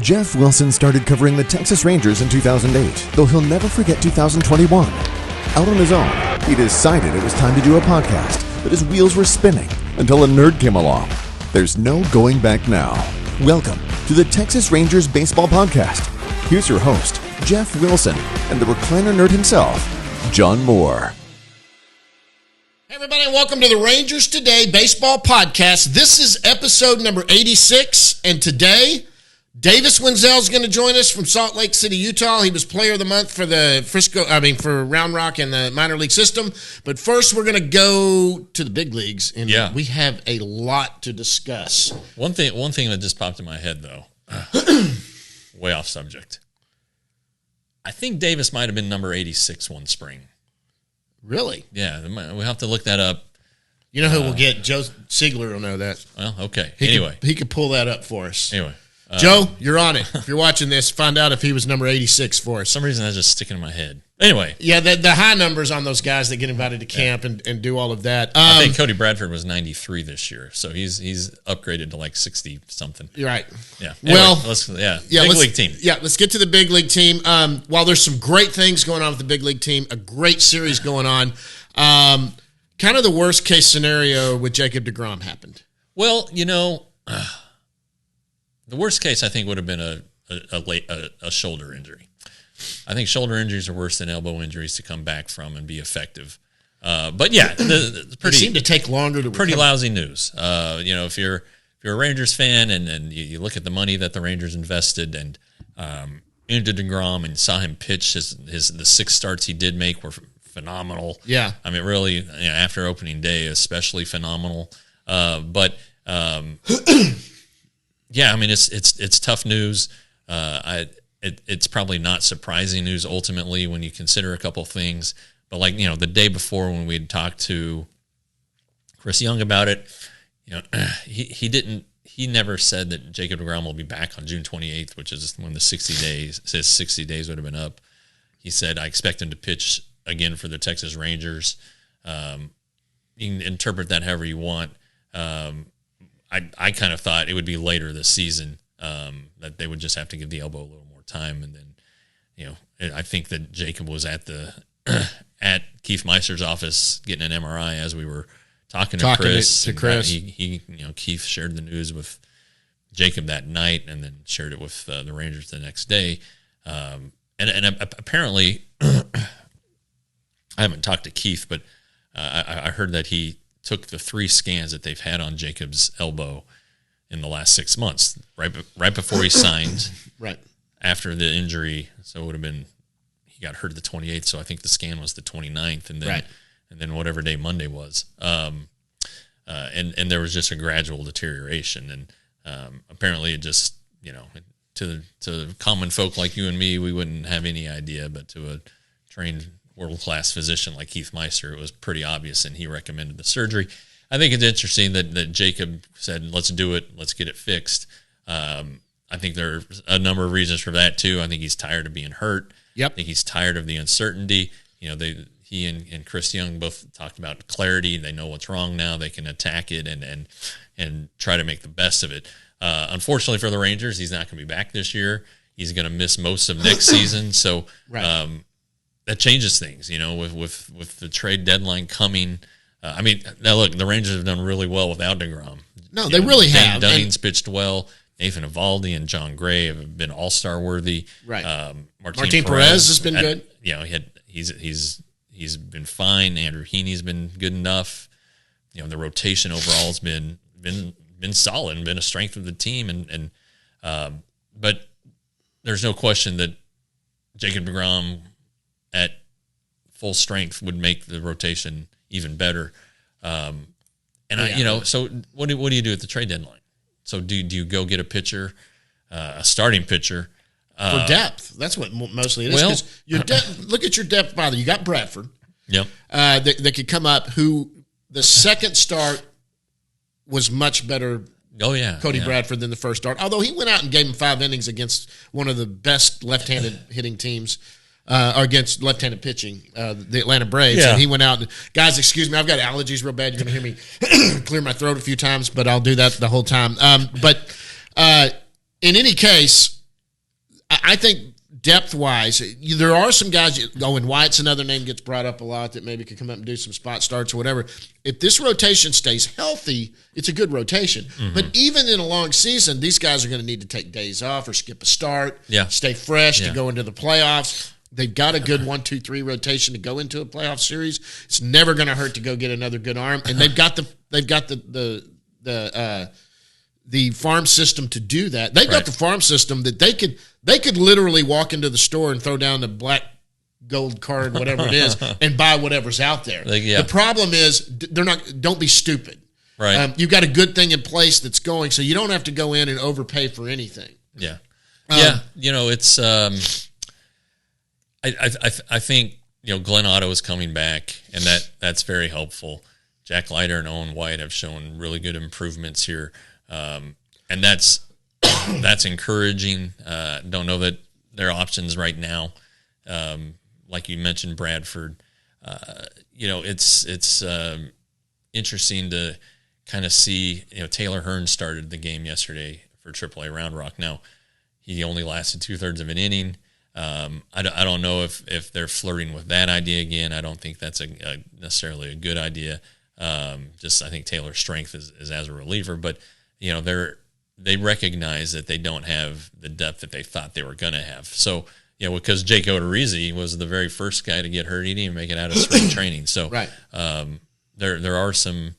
Jeff Wilson started covering the Texas Rangers in 2008, though he'll never forget 2021. Out on his own, he decided it was time to do a podcast, but his wheels were spinning until a nerd came along. There's no going back now. Welcome to the Texas Rangers Baseball Podcast. Here's your host, Jeff Wilson, and the recliner nerd himself, John Moore. Hey everybody, and welcome to the Rangers Today Baseball Podcast. This is episode number 86, and today, Davis Wendzel is going to join us from Salt Lake City, Utah. He was Player of the Month for for Round Rock and the minor league system. But first, we're going to go to the big leagues, and we have a lot to discuss. One thing that just popped in my head, though, way off subject. I think Davis might have been number 86 one spring. Really? Yeah, we'll have to look that up. You know who we'll get? Joe Siegler will know that. Well, okay. He could pull that up for us. Anyway. Joe, you're on it. If you're watching this, find out if he was number 86 for us. For some reason, that's just sticking in my head. Anyway. Yeah, the high numbers on those guys that get invited to camp and do all of that. I think Cody Bradford was 93 this year, so he's upgraded to like 60-something. You're right. Yeah. Anyway, Big league team. Yeah, let's get to the big league team. While there's some great things going on with the big league team, a great series going on, kind of the worst case scenario with Jacob deGrom happened. Well, the worst case, I think, would have been a shoulder injury. I think shoulder injuries are worse than elbow injuries to come back from and be effective. But yeah, they seem to take longer to pretty lousy news. If you're a Rangers fan and you look at the money that the Rangers invested and into DeGrom and saw him pitch the 6 starts he did make were phenomenal. Yeah, I mean, really, after opening day, especially phenomenal. Yeah, I mean it's tough news. It's probably not surprising news ultimately when you consider a couple things. But the day before when we had talked to Chris Young about it, he never said that Jacob deGrom will be back on June 28th, which is when the 60 days would have been up. He said, I expect him to pitch again for the Texas Rangers. You can interpret that however you want. I kind of thought it would be later this season, that they would just have to give the elbow a little more time. And then, I think that Jacob was at Keith Meister's office getting an MRI as we were talking to Chris. Keith shared the news with Jacob that night and then shared it with the Rangers the next day. And apparently, I haven't talked to Keith, but I heard that he took the 3 scans that they've had on Jacob's elbow in the last 6 months, right before he signed, right after the injury. So it would have been, he got hurt the 28th, so I think the scan was the 29th, and then whatever day Monday was. And there was just a gradual deterioration, and apparently it just, to common folk like you and me, we wouldn't have any idea, but to a trained world-class physician like Keith Meister, it was pretty obvious, and he recommended the surgery. I think it's interesting that Jacob said, let's do it, let's get it fixed. I think there's a number of reasons for that, too. I think he's tired of being hurt. Yep. I think he's tired of the uncertainty. He and Chris Young both talked about clarity. They know what's wrong now. They can attack it and try to make the best of it. Unfortunately for the Rangers, he's not going to be back this year. He's going to miss most of next season, so that changes things, with the trade deadline coming. Now look, the Rangers have done really well without DeGrom. No, they really have. Dunning's pitched well. Nathan Eovaldi and John Gray have been all-star worthy. Right. Martin Perez has been good. He's been fine. Andrew Heaney's been good enough. The rotation overall has been solid and been a strength of the team. But there's no question that Jacob deGrom at full strength would make the rotation even better. So what do you do at the trade deadline? So do you go get a pitcher, a starting pitcher? For depth. That's what mostly it is. Well, look at your depth father. You got Bradford. Yep. That could come up, who the second start was much better. Oh, yeah. Cody Bradford than the first start. Although he went out and gave him 5 innings against one of the best left-handed hitting teams, or against left-handed pitching, the Atlanta Braves. Yeah. And he went out and, guys, excuse me, I've got allergies real bad. You're going to hear me clear my throat a few times, but I'll do that the whole time. But in any case, I think depth-wise, there are some guys. Owen White's another name gets brought up a lot that maybe could come up and do some spot starts or whatever. If this rotation stays healthy, it's a good rotation. Mm-hmm. But even in a long season, these guys are going to need to take days off or skip a start, stay fresh to go into the playoffs. They've got a good 1-2-3 rotation to go into a playoff series. It's never going to hurt to go get another good arm, and they've got the farm system to do that. They've got the farm system that they could literally walk into the store and throw down the black gold card, whatever it is, and buy whatever's out there. The problem is don't be stupid. Right. You've got a good thing in place that's going, so you don't have to go in and overpay for anything. Yeah. It's I think Glenn Otto is coming back, and that's very helpful. Jack Leiter and Owen White have shown really good improvements here. And that's encouraging. Don't know that there are options right now. Like you mentioned, Bradford. It's interesting to kind of see. Taylor Hearns started the game yesterday for AAA Round Rock. Now he only lasted 2/3 of an inning. I don't know if they're flirting with that idea again. I don't think that's necessarily a good idea. I think Taylor's strength is as a reliever, but they recognize that they don't have the depth that they thought they were going to have. So, because Jake Odorizzi was the very first guy to get hurt, he didn't even make it out of spring training. So, there are some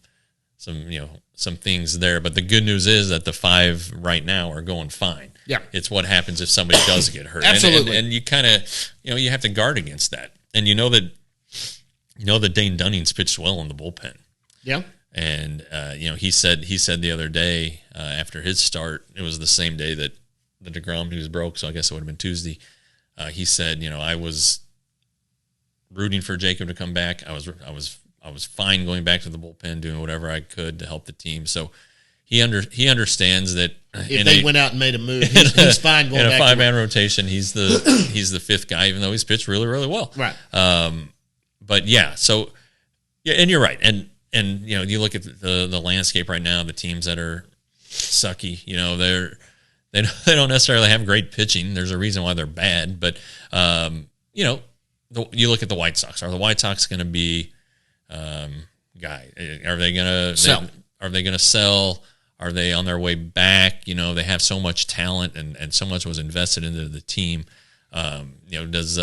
things there. But the good news is that the 5 right now are going fine. Yeah, it's what happens if somebody does get hurt. Absolutely, and you kind of you have to guard against that. And that Dane Dunning's pitched well in the bullpen. Yeah. And he said the other day after his start, it was the same day that the DeGrom news broke, so I guess it would have been Tuesday. He said, I was rooting for Jacob to come back. I was fine going back to the bullpen, doing whatever I could to help the team. So he understands that if they went out and made a move, he's fine going back. In a 5-man rotation, he's the 5th guy, even though he's pitched really, really well. Right. But and you're right. And you look at the landscape right now, the teams that are sucky, they don't necessarily have great pitching. There's a reason why they're bad, but you look at the White Sox. Are the White Sox going to be guy? Are they going to sell? Are they going to sell? Are they on their way back? They have so much talent and so much was invested into the team. Does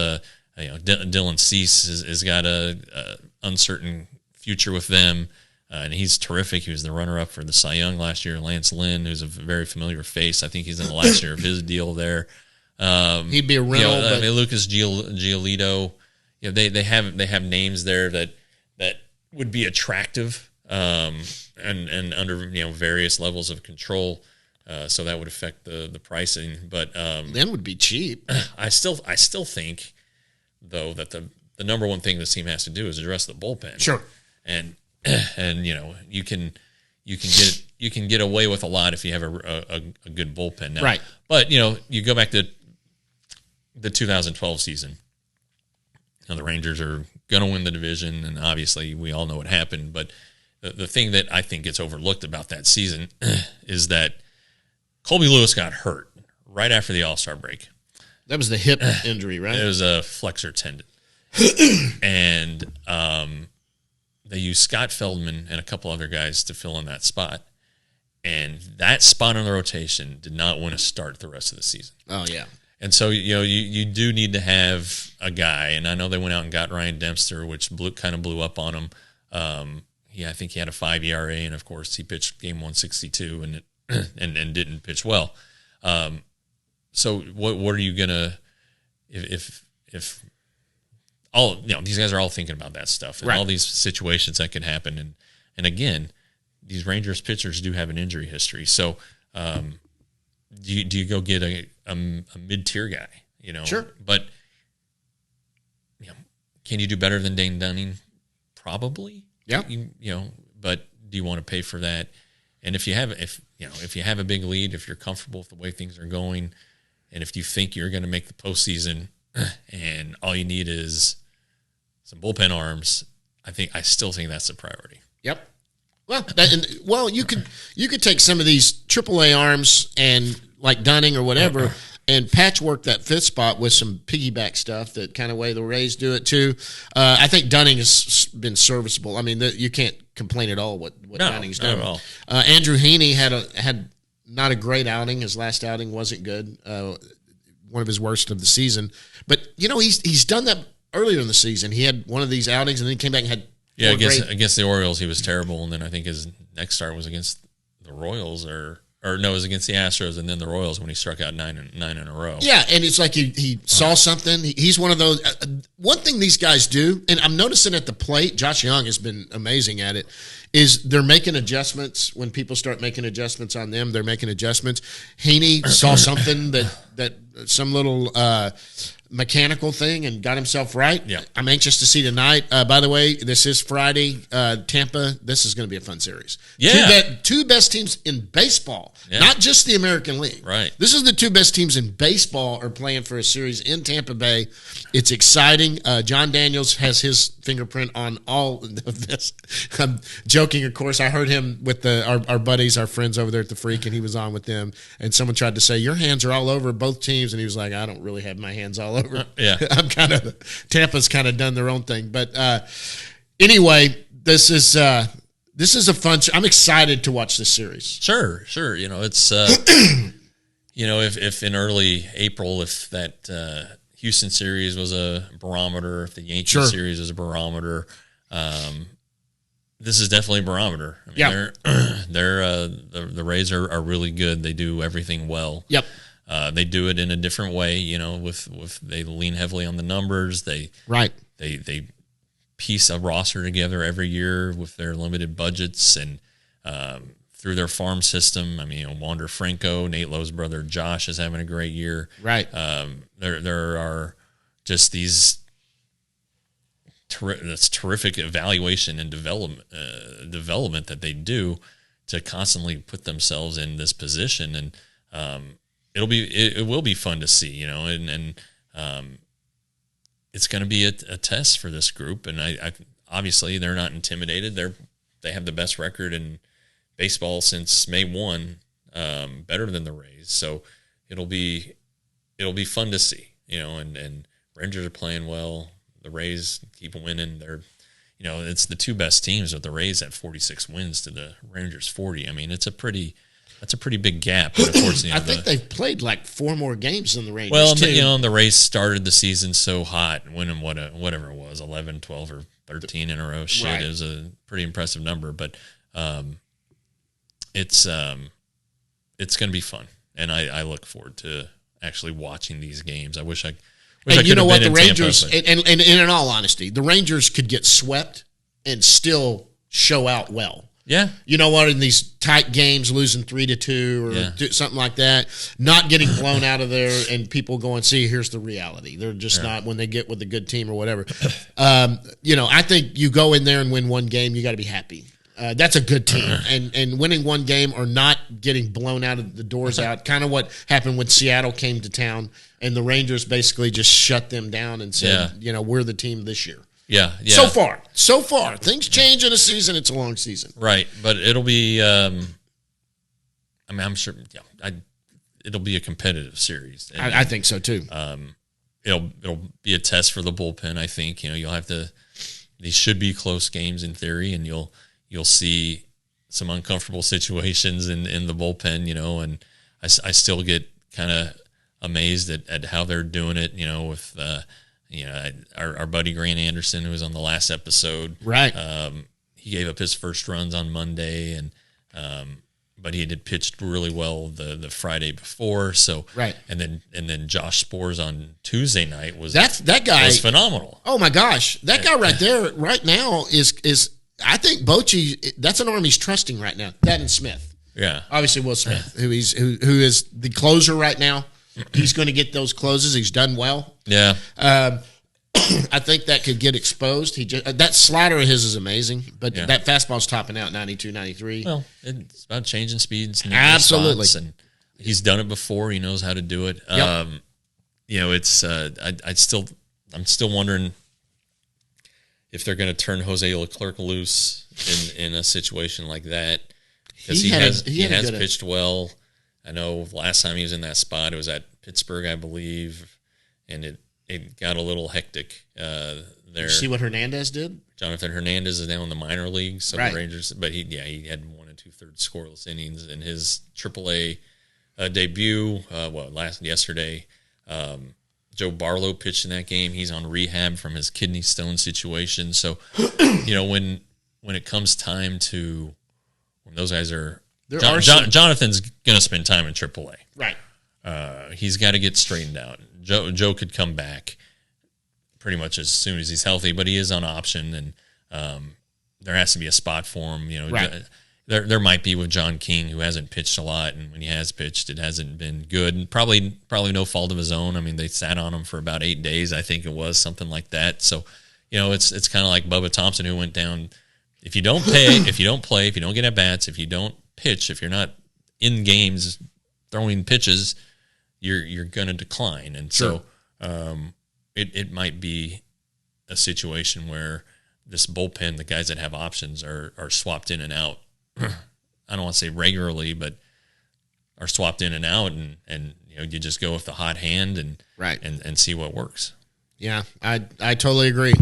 Dylan Cease has got a uncertain future with them, and he's terrific. He was the runner-up for the Cy Young last year. Lance Lynn, who's a very familiar face, I think he's in the last year of his deal there. He'd be a rental. Lucas Giolito. They have names there that would be attractive, and under various levels of control. So that would affect the pricing, but then would be cheap. I still think though that the number one thing this team has to do is address the bullpen. Sure. And you can get away with a lot if you have a good bullpen now. Right. But you go back to the 2012 season. The Rangers are going to win the division, and obviously we all know what happened. But the thing that I think gets overlooked about that season is that Colby Lewis got hurt right after the All-Star break. That was the hip injury, right? It was a flexor tendon. And they used Scott Feldman and a couple other guys to fill in that spot. And that spot on the rotation did not win a start the rest of the season. Oh, yeah. And so, you do need to have a guy. And I know they went out and got Ryan Dempster, which kind of blew up on him. I think he had a 5 ERA, and, of course, he pitched game 162 and didn't pitch well. So what are you going to – if all these guys are all thinking about that stuff and right. all these situations that could happen. And again, these Rangers pitchers do have an injury history. So do you go get a mid-tier guy, Sure. But can you do better than Dane Dunning? Probably. Yeah. But do you want to pay for that? And if you have a big lead, if you're comfortable with the way things are going, and if you think you're going to make the postseason and all you need is some bullpen arms, I still think that's the priority. Yep. Well, you could take some of these AAA arms and like Dunning or whatever, and patchwork that fifth spot with some piggyback stuff, that kind of way the Rays do it too. I think Dunning has been serviceable. I mean, you can't complain at all what Dunning's done. Not at all. Andrew Heaney had not a great outing. His last outing wasn't good. One of his worst of the season. But, he's done that earlier in the season. He had one of these outings, and then he came back and had against the Orioles he was terrible, and then I think his next start was against the Royals, or no, it was against the Astros, and then the Royals when he struck out nine in a row. Yeah, and it's like he saw something. He's one of those. One thing these guys do, and I'm noticing at the plate, Josh Young has been amazing at it, is they're making adjustments. When people start making adjustments on them, they're making adjustments. Heaney saw something that some little mechanical thing and got himself right. Yeah. I'm anxious to see tonight. By the way, this is Friday. Tampa, this is going to be a fun series. Yeah. Two best teams in baseball, not just the American League. Right. This is the two best teams in baseball are playing for a series in Tampa Bay. It's exciting. John Daniels has his fingerprint on all of this. I'm joking, of course. I heard him with our buddies, our friends over there at the Freak, and he was on with them. And someone tried to say, your hands are all over both teams. And he was like, I don't really have my hands all over. Yeah. Tampa's kind of done their own thing. But anyway, this is a fun. I'm excited to watch this series. Sure. It's if in early April, if that Houston series was a barometer, if the Yankees series was a barometer, this is definitely a barometer. I mean, the Rays are really good. They do everything well. Yep. They do it in a different way, with they lean heavily on the numbers. They piece a roster together every year with their limited budgets and through their farm system. I mean, Wander Franco, Nate Lowe's brother Josh is having a great year. Right. There are just these terrific evaluation and development that they do to constantly put themselves in this position, and it will be fun to see, and it's going to be a test for this group. And I obviously they're not intimidated. They have the best record in baseball since May 1, better than the Rays. So it'll be fun to see, and Rangers are playing well. The Rays keep winning. They're, it's the two best teams with the Rays at 46 wins to the Rangers 40. I mean, that's a pretty big gap. But of course, I think they've played like 4 more games than the Rangers. Well, too. And the Rays started the season so hot, winning whatever it was, 11, 12, or 13 in a row. Shit, right. It was a pretty impressive number. But it's going to be fun, and I look forward to actually watching these games. I wish I. And you know what, the Tampa, Rangers, and in all honesty, the Rangers could get swept and still show out well. Yeah. You know what, in these tight games, losing 3-2 or something like that, not getting blown out of there and people going, see, here's the reality. They're just not when they get with a good team or whatever. I think you go in there and win one game, you got to be happy. That's a good team. And winning one game or not getting blown out of the doors out, kind of what happened when Seattle came to town and the Rangers basically just shut them down and said, we're the team this year. Yeah. So far. Things change in a season. It's a long season. Right. But it'll be, I'm sure, it'll be a competitive series. And, I think so too. It'll be a test for the bullpen, I think. You'll have to, these should be close games in theory, and you'll see some uncomfortable situations in the bullpen, and I still get kind of amazed at how they're doing it, with, our buddy Grant Anderson, who was on the last episode. Right. He gave up his first runs on Monday, and but he had pitched really well the Friday before. So right. And then Josh Spores on Tuesday night was that guy was phenomenal. Oh my gosh, that guy right there right now is I think Bochy. That's an arm he's trusting right now. That and Smith. Yeah. Obviously, Will Smith, who is the closer right now. He's going to get those closes. He's done well. Yeah. I think that could get exposed. That slider of his is amazing, but that fastball's topping out 92, 93. Well, it's about changing speeds. And absolutely. And he's done it before. He knows how to do it. Yep. It's I'm still wondering if they're going to turn Jose Leclerc loose in a situation like that, because he has pitched well. I know last time he was in that spot, it was at Pittsburgh, I believe, and it got a little hectic there. You see what Hernandez did? Jonathan Hernandez is now in the minor leagues, so Right. the Rangers. But he had 1 2/3 scoreless innings in his AAA debut. Yesterday. Joe Barlow pitched in that game. He's on rehab from his kidney stone situation. So, when it comes time to when those guys are, Jonathan's going to spend time in AAA. Right. He's got to get straightened out. Joe could come back pretty much as soon as he's healthy, but he is on option, and there has to be a spot for him. Right. There might be with John King, who hasn't pitched a lot, and when he has pitched, it hasn't been good. And probably no fault of his own. I mean, they sat on him for about 8 days, I think it was, something like that. So, it's kind of like Bubba Thompson, who went down. If you don't play, if you don't get at bats, if you don't pitch, if you're not in games throwing pitches, you're going to decline. And Sure. so, it might be a situation where this bullpen, the guys that have options, are swapped in and out. I don't want to say regularly, but are swapped in and out, and you just go with the hot hand and Right. and see what works. Yeah, I totally agree.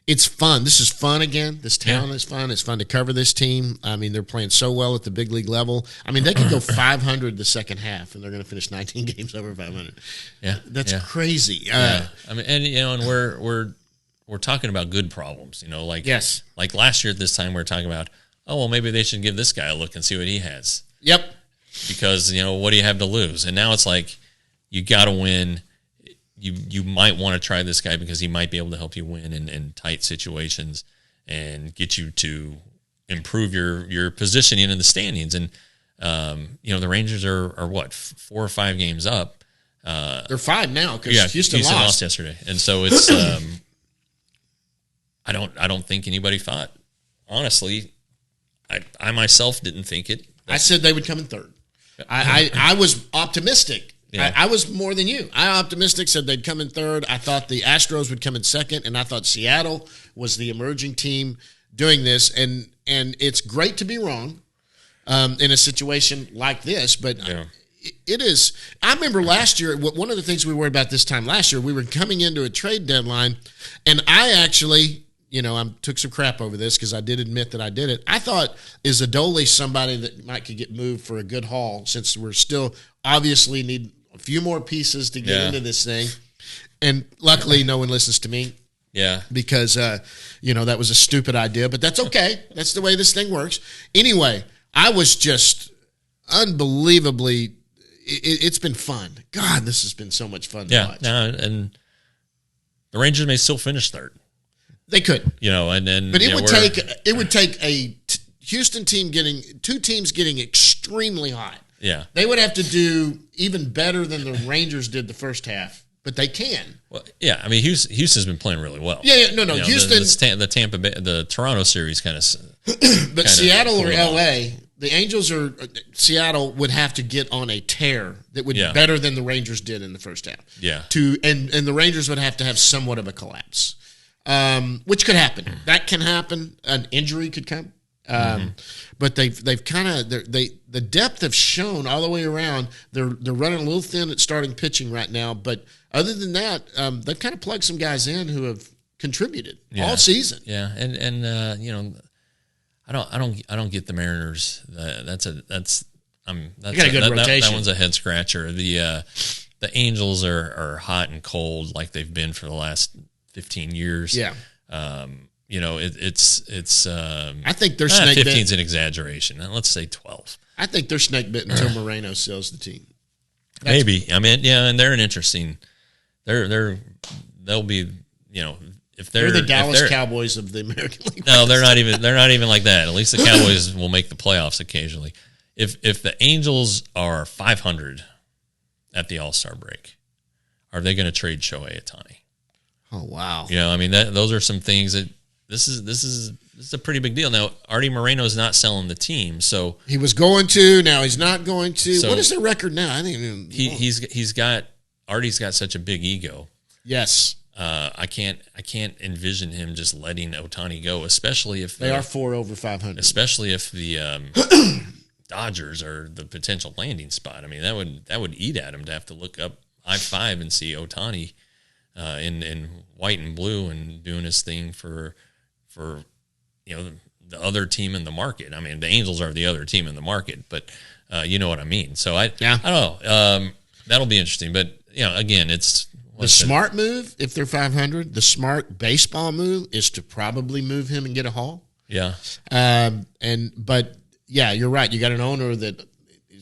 It's fun. This is fun again. This town is fun. It's fun to cover this team. I mean, they're playing so well at the big league level. I mean, they could go 500 the second half, and they're going to finish 19 games over 500. Yeah, That's crazy. I mean, and we're talking about good problems. Yes. Like last year at this time, we were talking about, maybe they should give this guy a look and see what he has. Yep. Because what do you have to lose? And now it's like you got to win. You might want to try this guy because he might be able to help you win in tight situations and get you to improve your positioning in the standings. And the Rangers are what, 4 or 5 games up. They're 5 now because Houston lost yesterday, and so it's. I don't think anybody thought. Honestly, I myself didn't think it. I said they would come in third. I was optimistic. Yeah. I was more than you. I optimistic said they'd come in third. I thought the Astros would come in second, and I thought Seattle was the emerging team doing this. And it's great to be wrong in a situation like this, but it is. I remember last year, one of the things we worried about this time last year, we were coming into a trade deadline, and I actually, I took some crap over this because I did admit that I did it. I thought, is Adoli somebody that could get moved for a good haul, since we're still obviously need a few more pieces to get into this thing. And luckily no one listens to me. Yeah. Because, that was a stupid idea, but that's okay. That's the way this thing works. Anyway, I was just unbelievably, it's been fun. God, this has been so much fun to watch. And the Rangers may still finish third. They could. And then. But it would take a Houston team two teams getting extremely hot. Yeah. They would have to do even better than the Rangers did the first half, but they can. Well, yeah. I mean, Houston's been playing really well. Yeah. No. Houston. The Tampa Bay, the Toronto series kind of. But Seattle or LA, the Angels or Seattle would have to get on a tear that would be better than the Rangers did in the first half. Yeah. And the Rangers would have to have somewhat of a collapse, which could happen. That can happen. An injury could come. But they've kind of the depth have shown all the way around. They're running a little thin at starting pitching right now, but other than that, they've kind of plugged some guys in who have contributed all season. Yeah, and I don't get the Mariners. That's a good rotation. That one's a head scratcher. The Angels are hot and cold like they've been for the last 15 years. Yeah. It's. I think they're snake bit. 15's an exaggeration. Let's say 12. I think they're snake bit until Moreno sells the team. Maybe. I mean, and they're an interesting. They'll be. If they're the Dallas Cowboys of the American League. No, they're not even. They're not even like that. At least the Cowboys will make the playoffs occasionally. If the Angels are 500 at the All-Star break, are they going to trade Shohei Ohtani? Oh wow! I mean, those are some things that. This is a pretty big deal. Now, Artie Moreno is not selling the team, so he was going to. Now he's not going to. So what is their record now? I think Artie's got such a big ego. Yes, I can't envision him just letting Ohtani go, especially if they are 4 over 500. Especially if the Dodgers are the potential landing spot. I mean, that would eat at him to have to look up I-5 and see Ohtani in white and blue and doing his thing for the other team in the market. I mean, the Angels are the other team in the market, but you know what I mean. So I don't know. That'll be interesting. But again, it's the smart move if they're 500. The smart baseball move is to probably move him and get a haul. Yeah. But you're right. You got an owner that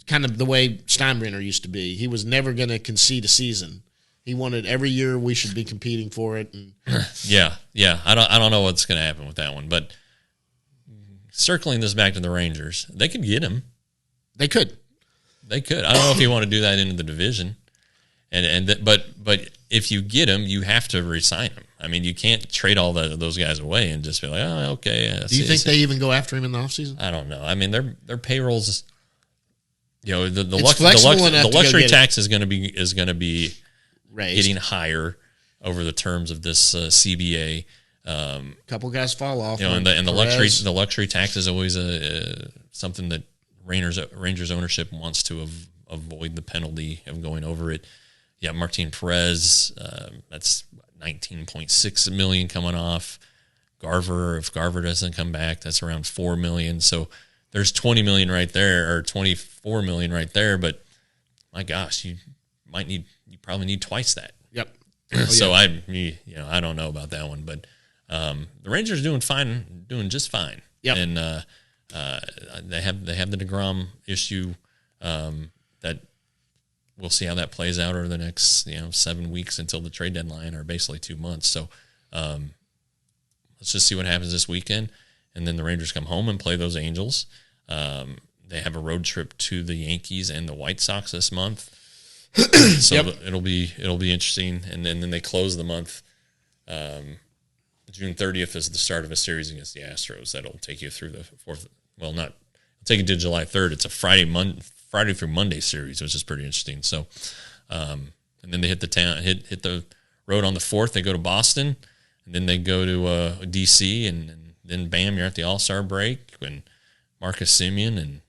kind of the way Steinbrenner used to be. He was never going to concede a season. He wanted every year we should be competing for it. And yeah. I don't know what's going to happen with that one, but circling this back to the Rangers, they could get him. They could. I don't know if you want to do that into the division, but if you get him, you have to re-sign him. I mean, you can't trade all those guys away and just be like, oh, okay. Do you think they even go after him in the offseason? I don't know. I mean, their payrolls, the luxury tax is going to be raised, getting higher over the terms of this CBA. Couple guys fall off, and the luxury tax is always something that Rangers ownership wants to avoid the penalty of going over it. Yeah, Martin Perez, that's $19.6 million coming off. If Garver doesn't come back, that's around $4 million. So there's $20 million right there, or $24 million right there. But my gosh, you probably need twice that. Yep. So I don't know about that one, but the Rangers doing just fine. Yep. And they have the DeGrom issue that we'll see how that plays out over the next 7 weeks until the trade deadline, or basically 2 months. So let's just see what happens this weekend, and then the Rangers come home and play those Angels. They have a road trip to the Yankees and the White Sox this month. So it'll be interesting, and then they close the month. June 30th is the start of a series against the Astros. That'll take you through the fourth. Well, it'll take you to July 3rd. It's a Friday through Monday series, which is pretty interesting. So, and then they hit the road on the 4th. They go to Boston, and then they go to DC, and then bam, you're at the All-Star break. And Marcus Semien and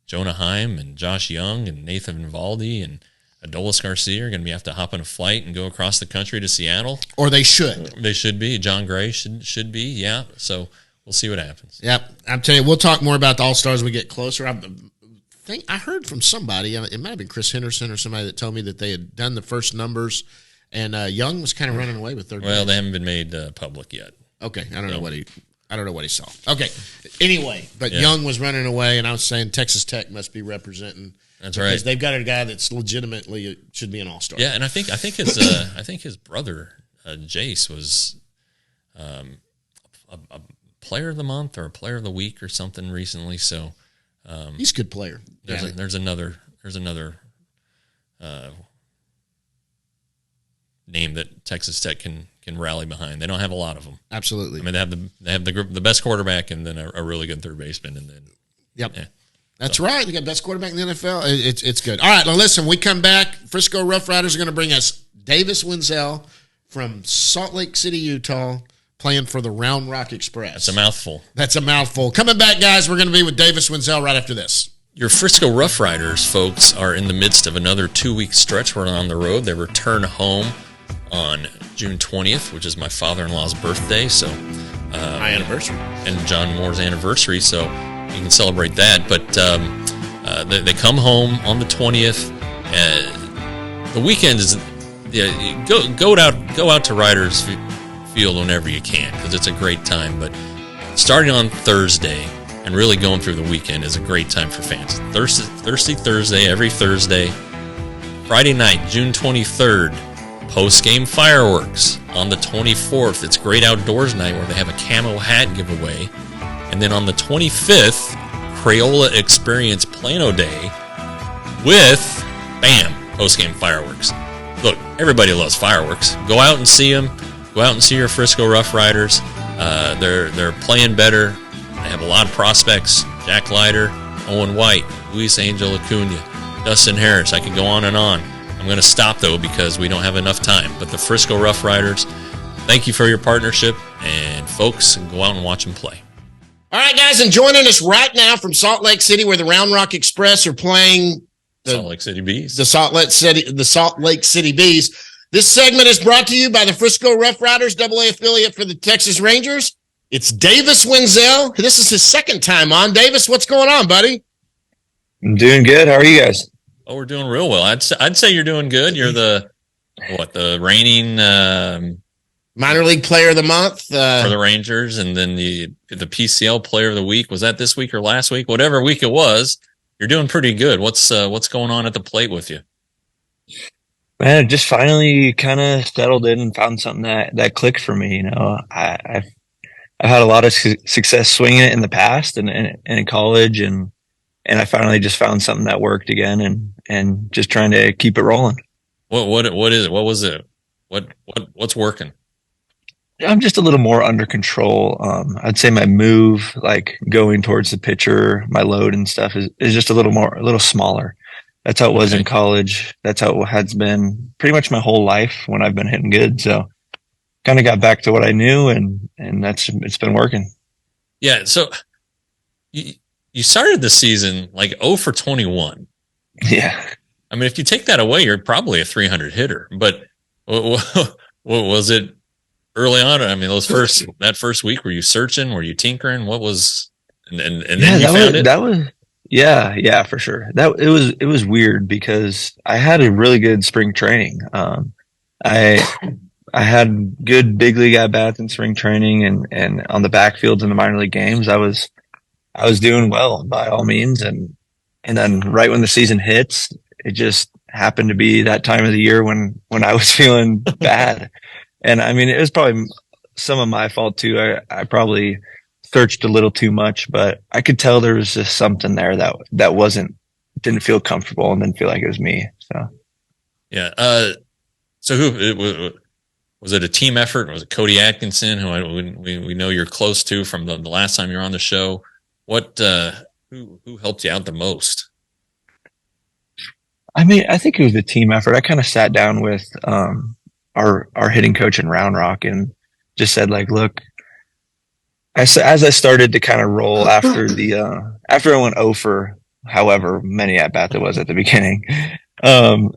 Jonah Heim and Josh Young and Nathan Eovaldi and Adolis Garcia are going to have to hop on a flight and go across the country to Seattle. Or they should. They should be. John Gray should be, yeah. So we'll see what happens. Yep. I'm telling you, we'll talk more about the All-Stars as we get closer. I heard from somebody, it might have been Chris Henderson or somebody that told me that they had done the first numbers, and Young was kind of running away with third base. Well, they haven't been made public yet. Okay. I don't know what he saw. Okay. Anyway, but Young was running away, and I was saying Texas Tech must be representing. That's right. Because they've got a guy that's legitimately should be an all-star. Yeah, and I think his brother Jace was a player of the month or a player of the week or something recently. So he's a good player. There's another name that Texas Tech can rally behind. They don't have a lot of them. Absolutely. I mean, they have the best quarterback and then a really good third baseman, and then That's right. They got best quarterback in the NFL. It's good. All right, now listen, we come back. Frisco Rough Riders are going to bring us Davis Wendzel from Salt Lake City, Utah, playing for the Round Rock Express. That's a mouthful. Coming back, guys, we're going to be with Davis Wendzel right after this. Your Frisco Rough Riders, folks, are in the midst of another 2-week stretch. We're on the road. They return home on June 20th, which is my father-in-law's birthday. So my anniversary. And John Moore's anniversary, so you can celebrate that. But they come home on the 20th. The weekend is go out to Riders Field whenever you can, because it's a great time. But starting on Thursday and really going through the weekend is a great time for fans. Thirsty Thursday, every Thursday. Friday night, June 23rd, post-game fireworks. On the 24th, it's Great Outdoors Night where they have a camo hat giveaway. And then on the 25th, Crayola Experience Plano Day with, post-game fireworks. Look, everybody loves fireworks. Go out and see them. Go out and see your Frisco Rough Riders. They're playing better. They have a lot of prospects. Jack Leiter, Owen White, Luis Angel Acuna, Dustin Harris. I could go on and on. I'm going to stop, though, because we don't have enough time. But the Frisco Rough Riders, thank you for your partnership. And, folks, go out and watch them play. All right, guys, and joining us right now from Salt Lake City, where the Round Rock Express are playing Salt Lake City Bees. The Salt Lake City Bees. This segment is brought to you by the Frisco Rough Riders, AA affiliate for the Texas Rangers. It's Davis Wendzel. This is his second time on. Davis, what's going on, buddy? I'm doing good. How are you guys? Oh, we're doing real well. I'd say you're doing good. You're the reigning minor league player of the month for the Rangers, and then the PCL player of the week. Was that this week or last week? Whatever week it was, you're doing pretty good. What's going on at the plate with you? Man, just finally kind of settled in and found something that clicked for me. You know, I've had a lot of success swinging it in the past and in college, and I finally just found something that worked again, and just trying to keep it rolling. What is it? What was it? What's working? I'm just a little more under control. I'd say my move, like going towards the pitcher, my load and stuff is just a little smaller. That's how it was in college. That's how it has been pretty much my whole life when I've been hitting good. So kind of got back to what I knew, and it's been working. Yeah. So you started the season like 0 for 21. Yeah. I mean, if you take that away, you're probably a 300 hitter. But what was it? Early on, I mean, that first week, were you searching? Were you tinkering? What was, and then you found it? That was, yeah, for sure. It was weird because I had a really good spring training. I had good big league at bats in spring training, and on the backfields in the minor league games, I was doing well by all means. And then right when the season hits, it just happened to be that time of the year when I was feeling bad. And I mean, it was probably some of my fault too. I probably searched a little too much, but I could tell there was just something there that didn't feel comfortable and didn't feel like it was me. So, yeah. So who was it? A team effort? Was it Cody Atkinson, who we know you're close to from the last time you were on the show? Who helped you out the most? I mean, I think it was a team effort. I kind of sat down with, our hitting coach in Round Rock and just said, like, look, as I started to kind of roll after I went 0 for however many at bat there was at the beginning, I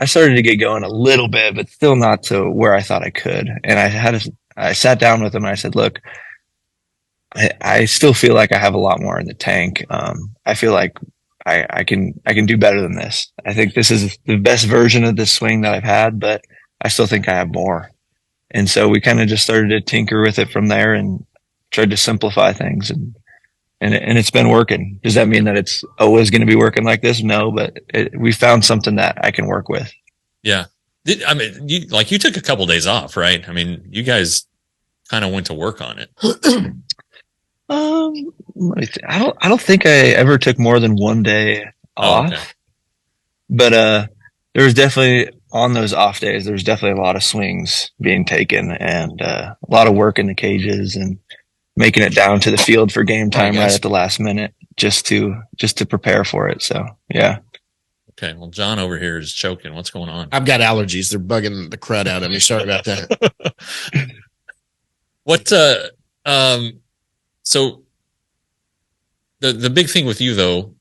started to get going a little bit, but still not to where I thought I could. And I sat down with him and I said, look, I still feel like I have a lot more in the tank. I feel like I can do better than this. I think this is the best version of this swing that I've had, but I still think I have more. And so we kind of just started to tinker with it from there and tried to simplify things, and it's been working. Does that mean that it's always going to be working like this? No, but we found something that I can work with. Yeah. I mean, you took a couple days off, right? I mean, you guys kind of went to work on it. I don't think I ever took more than one day off, okay. But there was definitely on those off days, there was definitely a lot of swings being taken and a lot of work in the cages and making it down to the field for game time right at the last minute just to prepare for it. So yeah. Okay. Well, John over here is choking. What's going on? I've got allergies. They're bugging the crud out of me. Sorry about that. So the big thing with you though,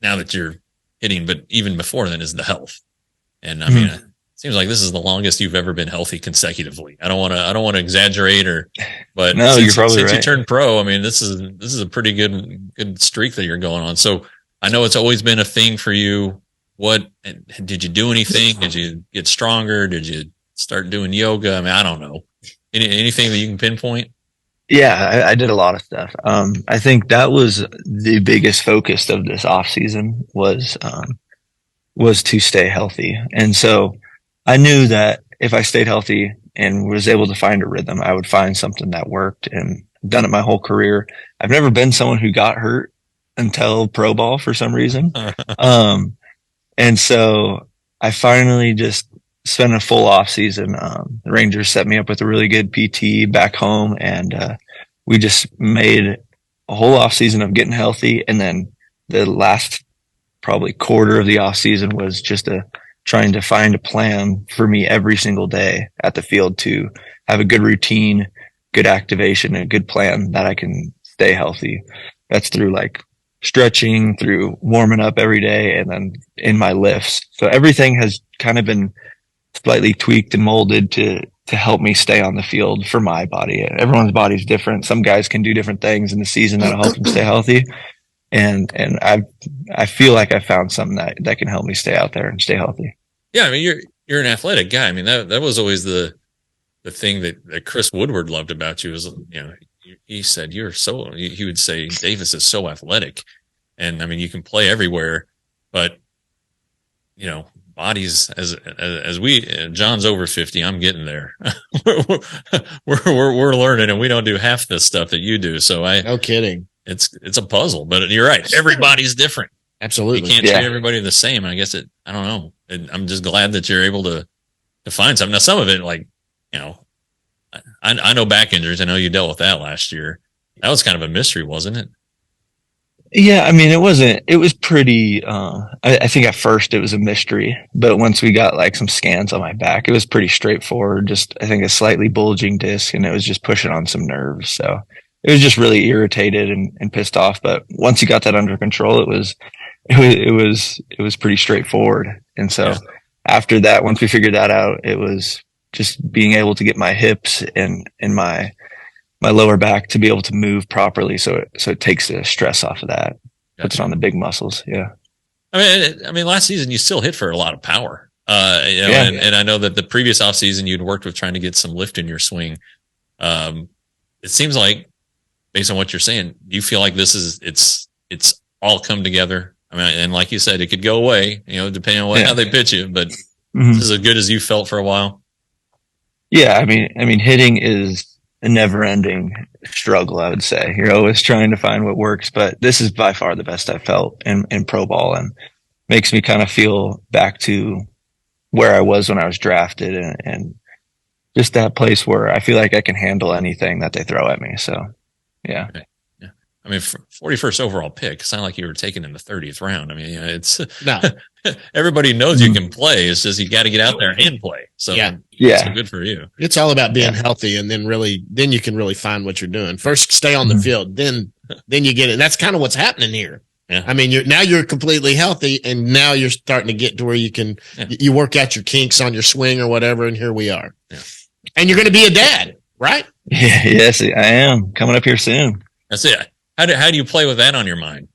now that you're hitting, but even before then, is the health. And I mean, it seems like this is the longest you've ever been healthy consecutively. I don't want to exaggerate but no, you're probably since right. You turned pro, I mean, this is a pretty good streak that you're going on. So I know it's always been a thing for you. What did you do anything? Did you get stronger? Did you start doing yoga? I mean, I don't know. Anything that you can pinpoint? Yeah, I did a lot of stuff. I think that was the biggest focus of this off season was to stay healthy. And so I knew that if I stayed healthy and was able to find a rhythm, I would find something that worked, and I've done it my whole career. I've never been someone who got hurt until pro ball for some reason. And so I finally just spent a full off season. The Rangers set me up with a really good PT back home, and we just made a whole off season of getting healthy. And then the last probably quarter of the off season was just trying to find a plan for me every single day at the field to have a good routine, good activation and a good plan that I can stay healthy. That's through like stretching, through warming up every day, and then in my lifts. So everything has kind of been slightly tweaked and molded to help me stay on the field for my body. Everyone's body's different. Some guys can do different things in the season that'll help them stay healthy. And I feel like I found something that can help me stay out there and stay healthy. Yeah. I mean, you're an athletic guy. I mean, that was always the thing that Chris Woodward loved about you is, he said, he would say, Davis is so athletic. And I mean, you can play everywhere, but bodies as we, John's over 50, I'm getting there. we're learning, and we don't do half the stuff that you do. So no kidding. It's a puzzle, but you're right. Everybody's different. Absolutely. You can't treat everybody the same. I guess I don't know. And I'm just glad that you're able to find something. Now, some of it, like, I know back injuries. I know you dealt with that last year. That was kind of a mystery, wasn't it? Yeah, I mean, it was pretty, I think at first it was a mystery, but once we got like some scans on my back, it was pretty straightforward. Just, I think a slightly bulging disc, and it was just pushing on some nerves. So it was just really irritated and pissed off. But once you got that under control, it was pretty straightforward. And so after that, once we figured that out, it was just being able to get my hips and my lower back to be able to move properly. So it takes the stress off of that, puts it on the big muscles. Yeah. I mean, last season you still hit for a lot of power. And I know that the previous off season you'd worked with trying to get some lift in your swing. It seems like, based on what you're saying, you feel like it's all come together. I mean, and like you said, it could go away, depending on how they pitch you, but this is as good as you felt for a while. Yeah. I mean, hitting is a never-ending struggle, I would say. You're always trying to find what works, but this is by far the best I've felt in pro ball, and makes me kind of feel back to where I was when I was drafted, and just that place where I feel like I can handle anything that they throw at me. So, yeah. Okay. Yeah. I mean, 41st overall pick, it's not like you were taken in the 30th round. I mean, it's no. Everybody knows you can play. It's just you got to get out there and play. So so good for you. It's all about being healthy, and then you can really find what you're doing. First, stay on the field, then you get it. And that's kind of what's happening here. Yeah. I mean, you're completely healthy, and now you're starting to get to where you can you work out your kinks on your swing or whatever, and here we are. Yeah. And you're going to be a dad, right? Yeah, yes, I am coming up here soon. That's it. How do you play with that on your mind?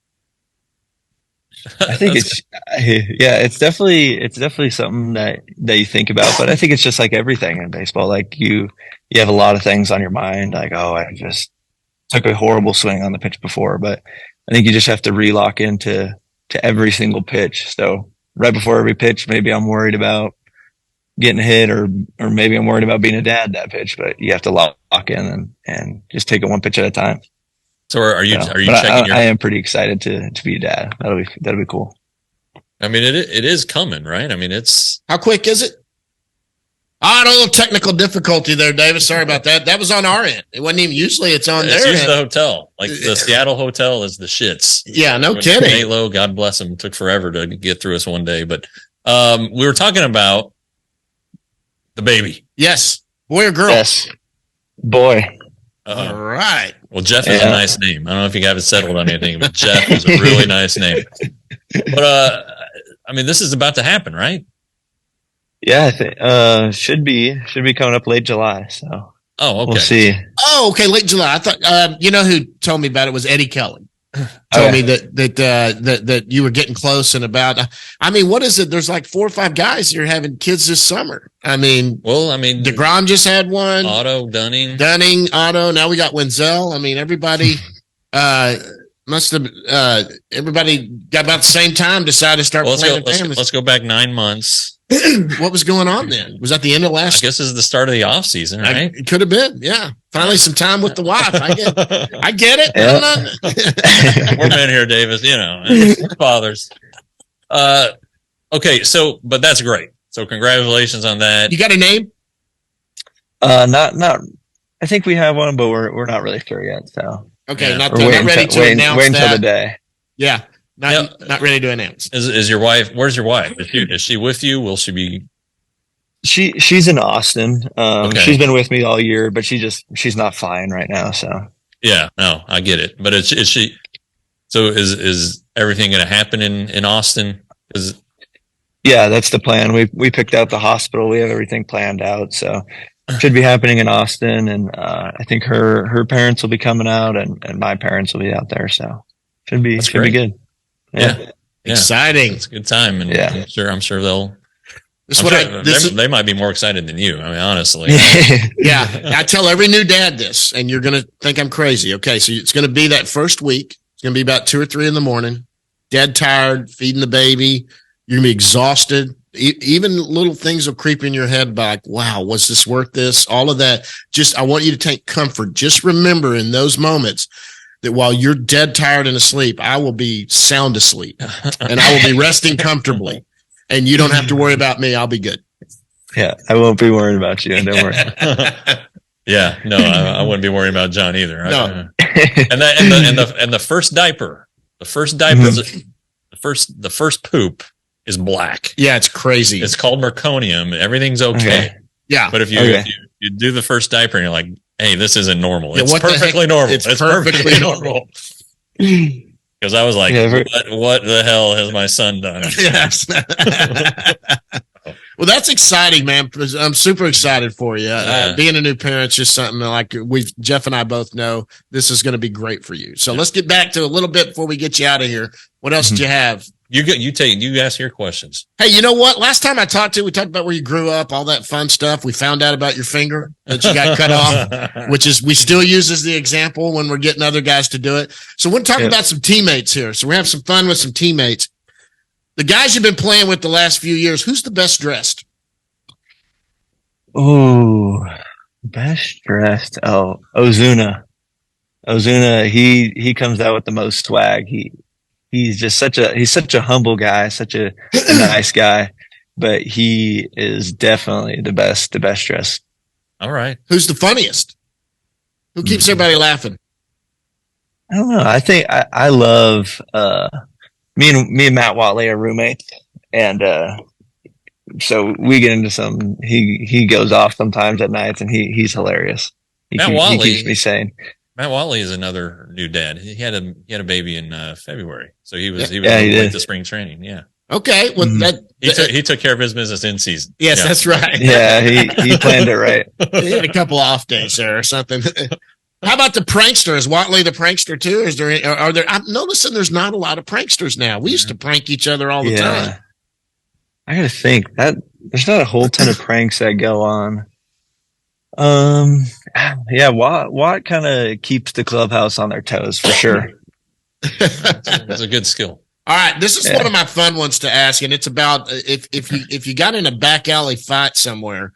I think it's definitely something that you think about, but I think it's just like everything in baseball. Like you have a lot of things on your mind, like, oh, I just took a horrible swing on the pitch before, but I think you just have to re-lock into every single pitch. So right before every pitch, maybe I'm worried about getting hit, or maybe I'm worried about being a dad that pitch, but you have to lock in and just take it one pitch at a time. So are you checking I am pretty excited to be a dad. That'll be cool. I mean, it is coming, right? I mean, it's how quick is it? A little technical difficulty there, David. Sorry about that. That was on our end. It wasn't even usually it's on it's their usually end. the hotel. Like the Seattle hotel is the shits. Yeah, no kidding. Nate Lowe, God bless him, took forever to get through us one day. But we were talking about the baby. Yes. Boy or girl? Yes. Boy. All right. Well, Jeff is a nice name. I don't know if you haven't settled on anything, but Jeff is a really nice name. But I mean, this is about to happen, right? Yeah, I think should be coming up late July. So okay. We'll see. Oh, okay, late July. I thought you know who told me about it was Eddie Kelly. Told me that you were getting close and about. I mean, what is it? There's like 4 or 5 guys that are having kids this summer. I mean, DeGrom just had one. Dunning, Otto. Now we got Wendzel. I mean, everybody must have. Everybody got about the same time decided to start planning families. Let's go back 9 months. What was going on then? Was that the end of last? I guess this is the start of the off season, right? It could have been, yeah. Finally, some time with the wife. I get it. Yeah. We're men here, Davis. We're fathers. Okay, but that's great. So congratulations on that. You got a name? Not. I think we have one, but we're not really sure yet. So okay, not ready to announce. Wait until the day. Yeah. Not ready to announce. Is your wife? Where's your wife? Is she with you? Will she be She's in Austin. Okay. She's been with me all year, but she's not flying right now. So Yeah, no, I get it. But is she? So is everything going to happen in Austin? yeah, that's the plan. We picked out the hospital. We have everything planned out. So should be happening in Austin, and I think her parents will be coming out, and my parents will be out there. So should be good. Yeah. Exciting. It's a good time, and Yeah. I'm sure they'll. They might be more excited than you. I mean, honestly. Yeah, I tell every new dad this, and you're going to think I'm crazy. Okay, so it's going to be that first week. It's going to be about 2 or 3 in the morning, dead tired, feeding the baby. You're going to be exhausted. Even little things will creep in your head like, wow, was this worth this? All of that. Just, I want you to take comfort. Just remember in those moments that while you're dead tired and asleep, I will be sound asleep and I will be resting comfortably. And you don't have to worry about me. I'll be good. Yeah, I won't be worried about you. Don't worry. Yeah, no, I wouldn't be worried about John either. No. And the first diaper, the first poop is black. Yeah, it's crazy. It's called meconium. Everything's okay. Yeah. But if you do the first diaper and you're like, hey, this isn't normal. It's perfectly normal. It's perfectly normal. Because I was like, what the hell has my son done? Yes. Well, that's exciting, man. I'm super excited for you. Being a new parent's just something like Jeff and I both know this is going to be great for you. So let's get back to a little bit before we get you out of here. What else do you have? You ask your questions. Hey, you know what? Last time we talked about where you grew up, all that fun stuff. We found out about your finger that you got cut off, which is we still use as the example when we're getting other guys to do it. So we're talking about some teammates here. So we're having some fun with some teammates. The guys you've been playing with the last few years, who's the best dressed? Oh, best dressed. Oh, Ozuna. He comes out with the most swag. He's just such a humble guy, such a nice guy, but he is definitely the best dressed. All right. Who's the funniest? Who keeps everybody laughing? I don't know. I think I love, me and Matt Watley are roommates, and so we get into some. He goes off sometimes at nights, and he's hilarious. He keeps me sane. Matt Watley is another new dad. He had a baby in February, so he was late to spring training. Yeah. Okay. Well, he took care of his business in season. Yes, that's right. Yeah, he planned it right. He had a couple off days there or something. How about the prankster? Is Watley the prankster too? Are there? I'm noticing there's not a lot of pranksters now. We used to prank each other all the time. I got to think that there's not a whole ton of pranks that go on. Watt kind of keeps the clubhouse on their toes for sure. That's a good skill. All right, this is one of my fun ones to ask, and it's about if you got in a back alley fight somewhere,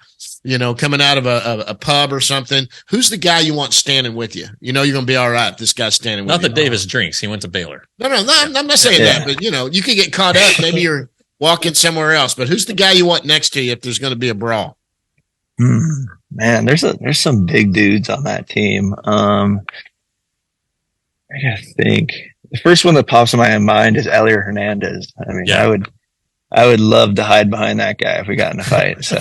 coming out of a pub or something, who's the guy you want standing with you? You're going to be all right if this guy's standing with you. Not that Davis drinks. He went to Baylor. No, I'm not saying that, but you could get caught up. Maybe you're walking somewhere else, but who's the guy you want next to you if there's going to be a brawl? Man, there's some big dudes on that team. I gotta think. The first one that pops in my mind is Elier Hernandez. I mean, I would love to hide behind that guy if we got in a fight. So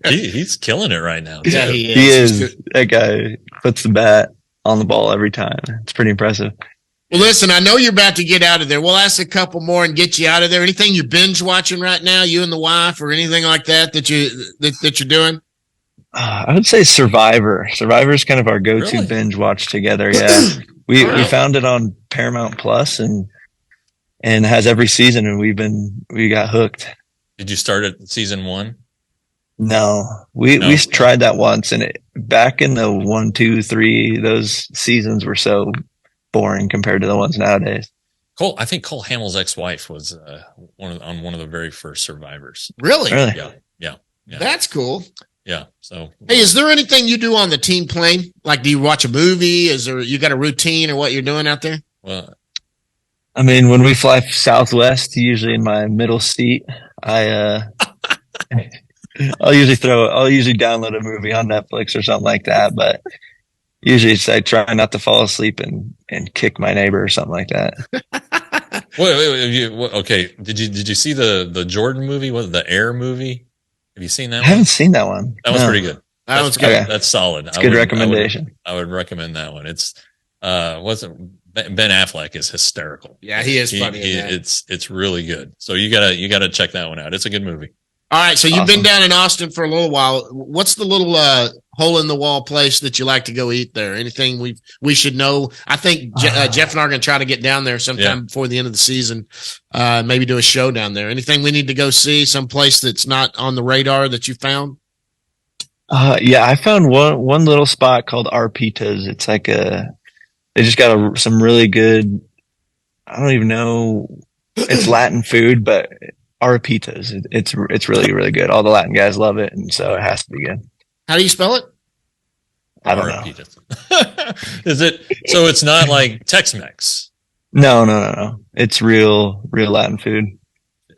he's killing it right now. Yeah, he is. He is. That guy puts the bat on the ball every time. It's pretty impressive. Well, listen, I know you're about to get out of there. We'll ask a couple more and get you out of there. Anything you're binge watching right now, you and the wife, or anything like that you're doing? I would say Survivor. Survivor is kind of our go-to binge watch together. Yeah, we found it on Paramount Plus and has every season, and we got hooked. Did you start at season 1? No, we tried that once, and back in the 1, 2, 3, those seasons were so boring compared to the ones nowadays. I think Cole Hamill's ex-wife was one of the very first Survivors. Really? Yeah. That's cool. Yeah. So, hey, is there anything you do on the team plane? Like, do you watch a movie? Is there you got a routine or what you're doing out there? Well, I mean, when we fly Southwest, usually in my middle seat, I'll usually download a movie on Netflix or something like that, but usually I try not to fall asleep and kick my neighbor or something like that. Okay. Did you see the Jordan movie? Was it the Air movie? Have you seen that I haven't seen that one. That was pretty good. That was good. Okay. That's solid. It's a good recommendation. I would recommend that one. It's wasn't Ben Affleck is hysterical. Yeah, he is funny. It's really good. So you gotta check that one out. It's a good movie. All right, so you've been down in Austin for a little while. What's the little hole in the wall place that you like to go eat there? Anything we should know? I think Jeff and I are going to try to get down there sometime before the end of the season. Maybe do a show down there. Anything we need to go see? Some place that's not on the radar that you found? Yeah, I found one little spot called Arpitas. It's like they just got some really good, I don't even know, it's Latin food, but Arpitas. It's really, really good. All the Latin guys love it, and so it has to be good. How do you spell it? I don't know. Is it, so it's not like Tex-Mex? No. It's real Latin food.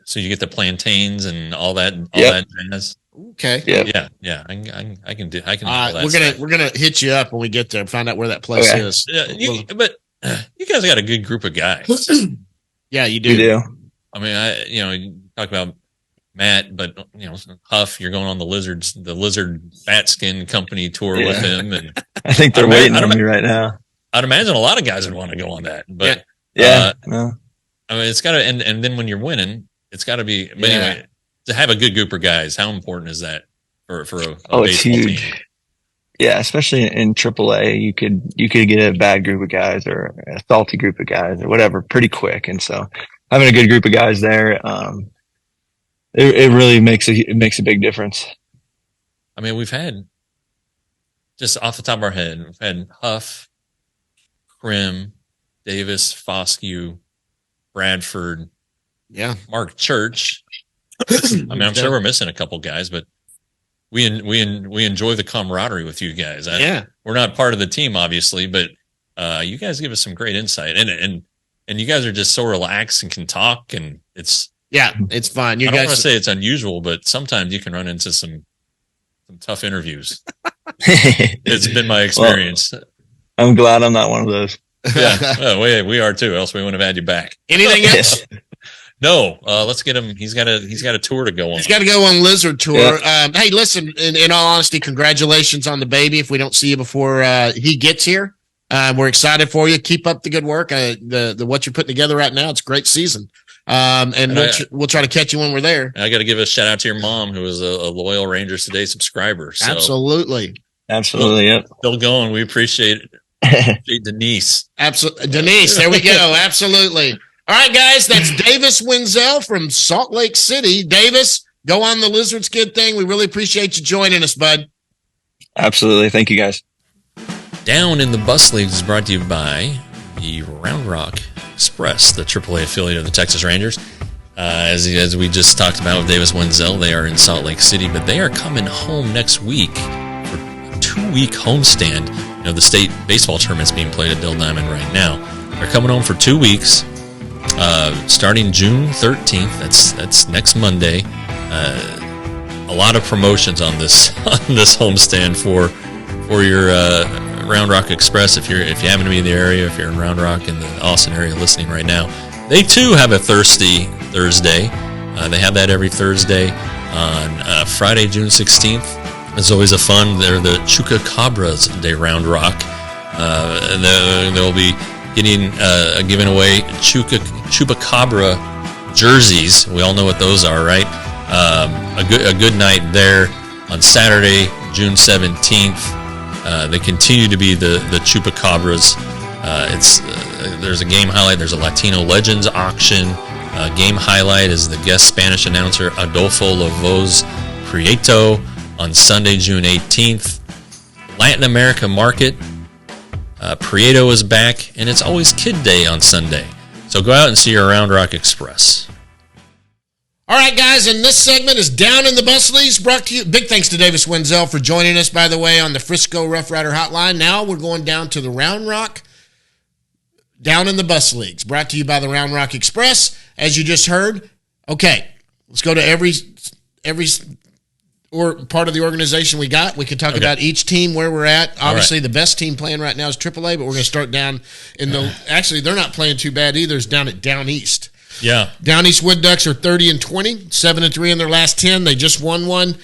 So you get the plantains and all that jazz. Okay. Yeah. I can do that. We're gonna hit you up when we get there and find out where that place is. Yeah, but you guys got a good group of guys. Yeah, you do. We do. I mean, you talk about Matt, but Huff, you're going on the Lizard Bat Skin Company tour with him, and I think they're waiting on me right now. I'd imagine a lot of guys would want to go on that, but no. I mean, it's got to, and then when you're winning, it's got to be. But anyway, to have a good group of guys, how important is that for a baseball it's huge. team? Yeah, especially in AAA, you could get a bad group of guys or a salty group of guys or whatever pretty quick, and so having a good group of guys there, it really makes a big difference. I mean, we've had, just off the top of our head, we've had Huff, Krim, Davis, Foscue, Bradford, Mark Church. I mean, I'm sure we're missing a couple guys, but we enjoy the camaraderie with you guys. We're not part of the team, obviously, but you guys give us some great insight, and you guys are just so relaxed and can talk, and it's fine. I don't want to say it's unusual, but sometimes you can run into some tough interviews. It's been my experience. Well, I'm glad I'm not one of those. Yeah, we are too. Else we wouldn't have had you back. Anything else? No. Let's get him. He's got a tour to go on. He's got to go on Lizard tour. Yeah. Hey, listen. In all honesty, congratulations on the baby. If we don't see you before he gets here, we're excited for you. Keep up the good work. The what you're putting together right now, it's a great season. And we'll try to catch you when we're there. I got to give a shout out to your mom, who is a loyal Rangers Today subscriber. So Absolutely. Yep. Still going. We appreciate it. Denise. Absolutely. Denise. There we go. Absolutely. All right, guys. That's Davis Wendzel from Salt Lake City. Davis, go on the Lizard Skid thing. We really appreciate you joining us, bud. Absolutely. Thank you, guys. Down in the Bus Leagues is brought to you by the Round Rock Express, the AAA affiliate of the Texas Rangers. As we just talked about with Davis Wendzel, they are in Salt Lake City, but they are coming home next week for a 2-week homestand. The state baseball tournament's being played at Dill Diamond right now. They're coming home for 2 weeks, starting June 13th. That's next Monday. A lot of promotions on this homestand for your Round Rock Express. If you happen to be in the area, if you're in Round Rock in the Austin area listening right now, they too have a Thirsty Thursday. They have that every Thursday. On Friday, June 16th, it's always a fun. They're the Chupacabras Day Round Rock. They'll be giving away Chupacabra jerseys. We all know what those are, right? A good night there on Saturday, June 17th. They continue to be the Chupacabras. There's a game highlight. There's a Latino Legends auction. Game highlight is the guest Spanish announcer Adolfo Lavoz Prieto on Sunday, June 18th. Latin America Market. Prieto is back, and it's always Kid Day on Sunday. So go out and see your Round Rock Express. All right, guys, and this segment is Down in the Bus Leagues, brought to you. Big thanks to Davis Wendzel for joining us, by the way, on the Frisco Rough Rider Hotline. Now we're going down to the Round Rock Down in the Bus Leagues, brought to you by the Round Rock Express, as you just heard. Okay, let's go to every or part of the organization we got. We could talk about each team where we're at. Obviously, the best team playing right now is AAA, but we're going to start down in the. Actually, they're not playing too bad either. It's down at Down East. Yeah, Down East Wood Ducks are 30-20, 7-3 in their last 10. They just won one.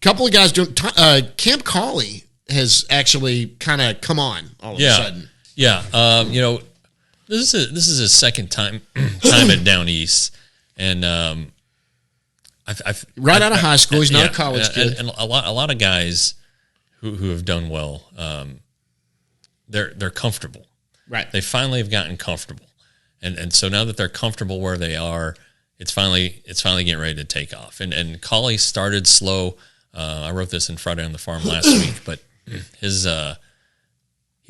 Couple of guys doing. Camp Cawley has actually kind of come on all of a sudden. Yeah, this is his second time at Down East, and right out of high school, he's not a college kid. And a lot of guys who have done well, they're comfortable. Right. They finally have gotten comfortable, and so now that they're comfortable where they are, it's finally getting ready to take off. And Cawley started slow. I wrote this in Friday on the Farm last week, but he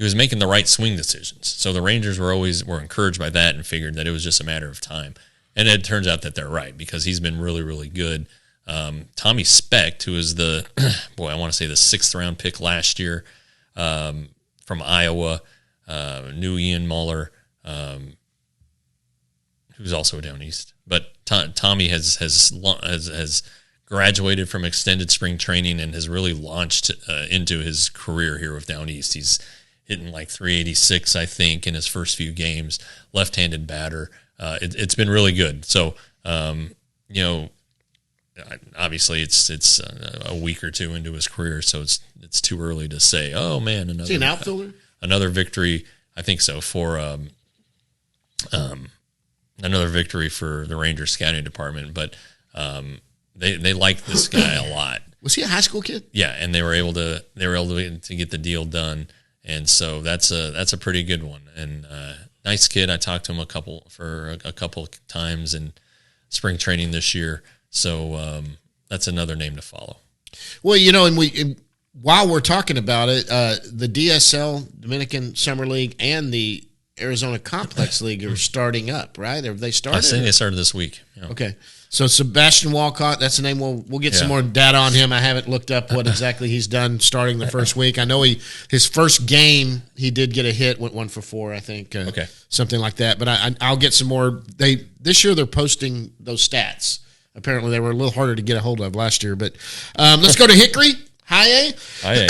was making the right swing decisions. So the Rangers were encouraged by that and figured that it was just a matter of time. And it turns out that they're right because he's been really, really good. Tommy Specht, who is the 6th round pick last year from Iowa, knew Ian Muller, who's also down east. But Tommy has graduated from extended spring training and has really launched into his career here with Down East. He's hitting like 386, I think, in his first few games. Left-handed batter. It's been really good. So, obviously it's a week or two into his career, so it's too early to say, oh man, Is he an outfielder? Another victory. I think so for another victory for the Rangers scouting department. But they like this guy a lot. Was he a high school kid? Yeah, and they were able to get the deal done. And so that's a pretty good one, and nice kid. I talked to him a couple times in spring training this year. So that's another name to follow. Well, and while we're talking about it, the DSL Dominican Summer League and the Arizona Complex League are starting up, right? Have they started? I think they started this week. Yeah. Okay. So Sebastian Walcott, that's the name. We'll get some more data on him. I haven't looked up what exactly he's done starting the first week. I know his first game he did get a hit, went 1 for 4, I think. Something like that. But I'll get some more. This year they're posting those stats. Apparently they were a little harder to get a hold of last year. But let's go to Hickory, High A. High A.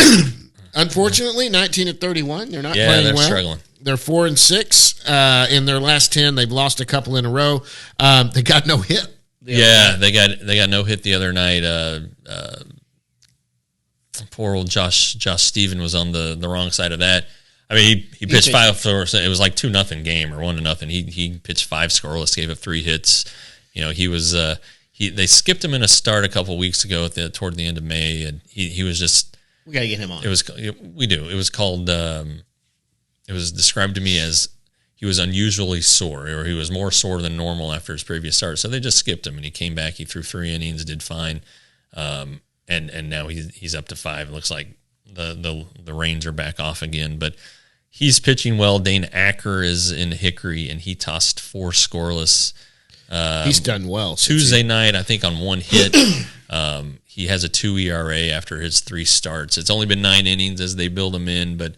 Unfortunately, 19-31. They're not playing well. Yeah, they're struggling. They're 4-6 in their last 10. They've lost a couple in a row. They got no hit. They got no hit the other night. Poor old Josh Stephen was on the wrong side of that. I mean, he pitched 5 for, it was like 2-0 game or 1-0. He pitched 5 scoreless, gave up 3 hits. He was they skipped him in a start a couple weeks ago toward the end of May, and he was just. We got to get him on. We do. It was called. It was described to me as he was unusually sore, or he was more sore than normal after his previous start. So they just skipped him, and he came back. He threw 3 innings, did fine, and now he's up to 5. It looks like the reins are back off again, but he's pitching well. Dane Acker is in Hickory, and he tossed 4 scoreless. He's done well. Tuesday night, I think, on 1 hit. He has a 2 ERA after his 3 starts. It's only been 9 innings as they build him in, but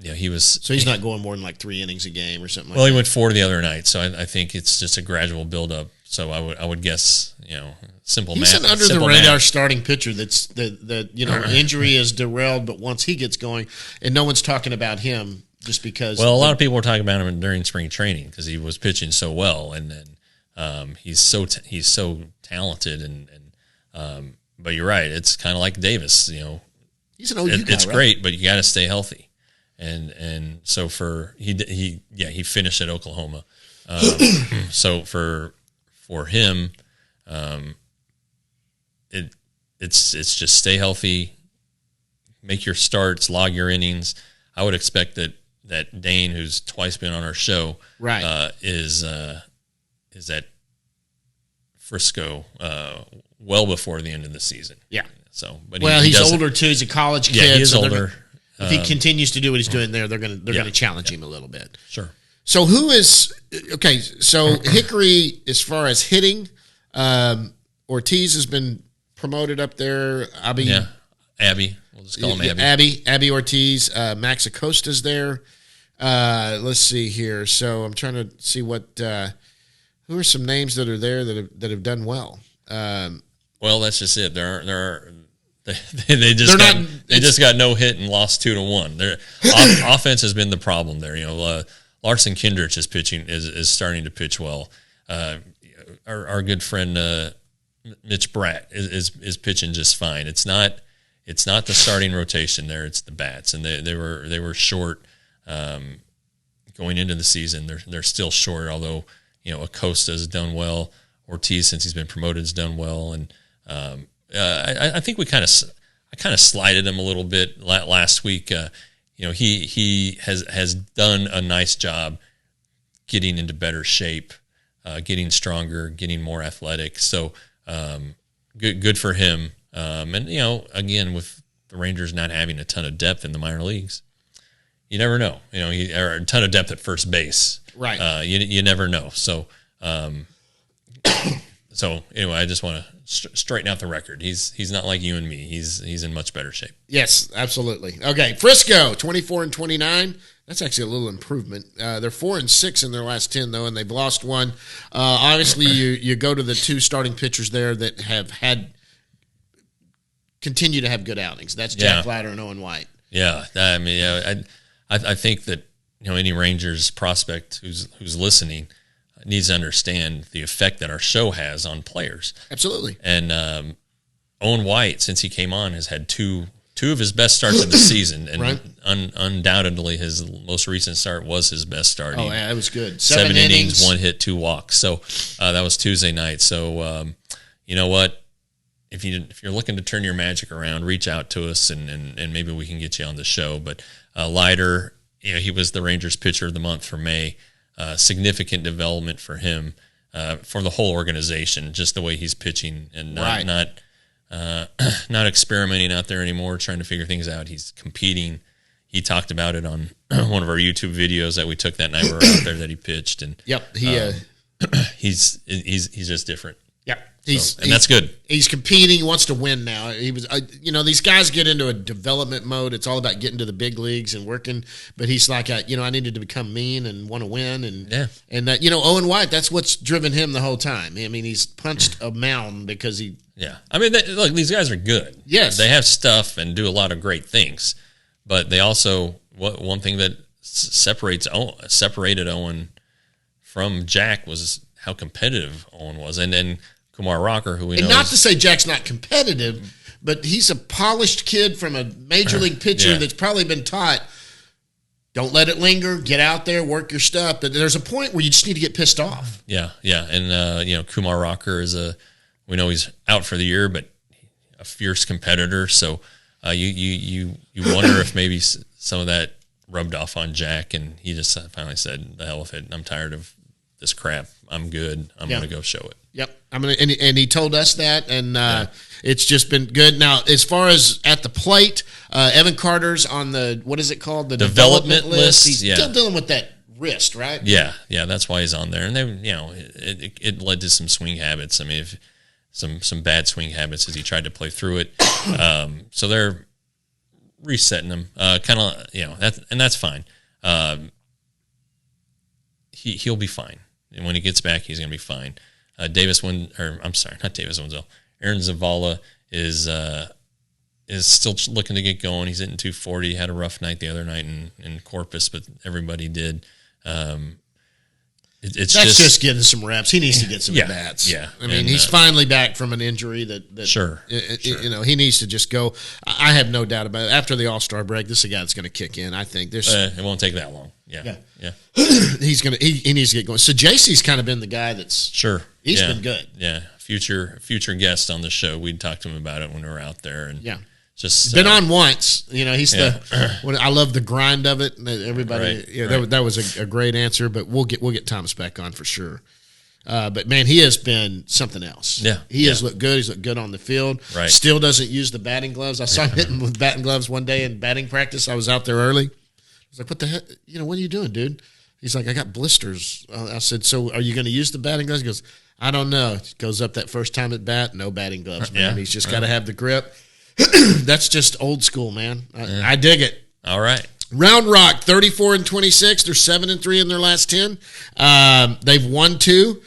he was. So he's not going more than like 3 innings a game or something like that. Well, he went 4 the other night, so I think it's just a gradual buildup. So I would guess, simple math. He's an under the radar starting pitcher. That's the injury is derailed, but once he gets going, and no one's talking about him just because. Well, a lot of people were talking about him during spring training because he was pitching so well, and then he's so talented and but you're right. It's kind of like Davis, He's an OU guy, it's great, but you got to stay healthy. And so he finished at Oklahoma. So for him, it's just stay healthy, make your starts, log your innings. I would expect that Dane, who's twice been on our show, right, is at Frisco well before the end of the season. Yeah. So, but he's older too. He's a college kid. Yeah, he is so older. If he continues to do what he's doing there, they're gonna challenge him a little bit. Sure. So who is okay? So Hickory, as far as hitting, Ortiz has been promoted up there. Abby. We'll just call him Abby. Abby Ortiz. Max Acosta's there. Let's see here. So I'm trying to see who are some names that are there that have done well. Well, that's just it. They just got no hit and lost 2-1. Their offense has been the problem there. Larson Kindrich's pitching is starting to pitch well. Our good friend Mitch Bratt is pitching just fine. It's not the starting rotation there. It's the bats, and they were short going into the season. They're still short, although Acosta has done well. Ortiz, since he's been promoted, has done well, and I think I kind of slighted him a little bit last week. He has done a nice job getting into better shape, getting stronger, getting more athletic. So good for him. And again, with the Rangers not having a ton of depth in the minor leagues, you never know. Or a ton of depth at first base, right? You never know. So. So anyway, I just want to straighten out the record. He's not like you and me. He's in much better shape. Yes, absolutely. Okay, Frisco 24-29. That's actually a little improvement. They're 4-6 in their last 10 though, and they've lost one. Obviously, you go to the two starting pitchers there that have continue to have good outings. That's Jack Leiter and Owen White. Yeah, I mean, I think that any Rangers prospect who's listening needs to understand the effect that our show has on players. Absolutely. And Owen White, since he came on, has had two of his best starts of the season, and right. Undoubtedly his most recent start was his best start. Oh, yeah, that was good. 7 innings, 1 hit, 2 walks. So that was Tuesday night. So you know what? If you're looking to turn your magic around, reach out to us, and maybe we can get you on the show. But Leiter, he was the Rangers pitcher of the month for May. Significant development for him, for the whole organization, just the way he's pitching and not experimenting out there anymore, trying to figure things out. He's competing. He talked about it on one of our YouTube videos that we took that night we were out there that he pitched. And yep, he's just different. Yep. And that's good. He's competing. He wants to win now. He was, these guys get into a development mode. It's all about getting to the big leagues and working. But he's like, I needed to become mean and want to win. And that, Owen White, that's what's driven him the whole time. I mean, he's punched a mountain because he. Yeah. I mean, look, these guys are good. Yes. They have stuff and do a lot of great things. But they also, one thing that separated Owen from Jack was how competitive Owen was. And then Kumar Rocker, who we know. And not to say Jack's not competitive, but he's a polished kid from a major league pitcher that's probably been taught, don't let it linger, get out there, work your stuff. But there's a point where you just need to get pissed off. Yeah. And, Kumar Rocker we know he's out for the year, but a fierce competitor. So you wonder if maybe some of that rubbed off on Jack, and he just finally said, the hell with it. I'm tired of this crap. I'm good. I'm going to go show it. Yep. And he told us that, and it's just been good. Now, as far as at the plate, Evan Carter's on the, what is it called? The development list. He's still dealing with that wrist, right? Yeah. That's why he's on there. And then, it led to some swing habits. I mean, some bad swing habits as he tried to play through it. So they're resetting him, that's fine. He'll be fine. And when he gets back, he's going to be fine. Not Davis Wendzel. Aaron Zavala is still looking to get going. He's hitting 240. He had a rough night the other night in Corpus, but everybody did. That's just getting some reps. He needs to get some bats. Yeah. I mean, he's finally back from an injury that sure. He needs to just go. I have no doubt about it. After the All-Star break, this is a guy that's going to kick in, I think. It won't take that long. Yeah. He needs to get going. So JC's kind of been the guy that's He's been good. Yeah. Future guest on the show. We'd talk to him about it when we were out there, and just been on once. He's I love the grind of it. Everybody, that was a great answer. But we'll get Thomas back on for sure. But man, he has been something else. Yeah, he has looked good. He's looked good on the field. Right. Still doesn't use the batting gloves. I saw him hitting with batting gloves one day in batting practice. I was out there early. I was like, "What the heck? What are you doing, dude?" He's like, "I got blisters." I said, "So are you going to use the batting gloves?" He goes, "I don't know." He goes up that first time at bat, no batting gloves, man. He's just got to have the grip. That's just old school, man. I dig it. All right. Round Rock, 34-26. They're 7-3 in their last 10. They've won 2.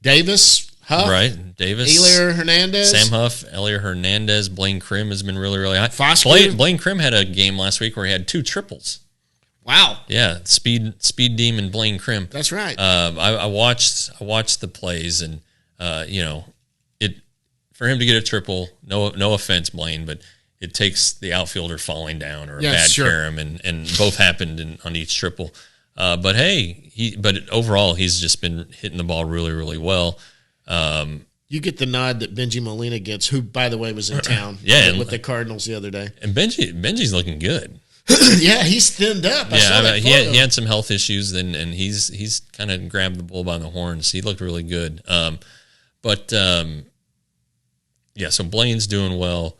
Davis, Huff, right? Davis, Elier Hernandez, Sam Huff, Elier Hernandez, Blaine Krim has been really, really hot. Foskey. Blaine Krim had a game last week where he had 2 triples. Wow. Yeah, speed demon Blaine Krim. That's right. I watched the plays, and it for him to get a triple. No offense, Blaine, but it takes the outfielder falling down or a bad carom, and both happened on each triple. But hey, but overall he's just been hitting the ball really, really well. You get the nod that Benji Molina gets, who by the way was in town with the Cardinals the other day. And Benji's looking good. Yeah, he's thinned up. He had some health issues, and he's kind of grabbed the bull by the horns. He looked really good. So Blaine's doing well.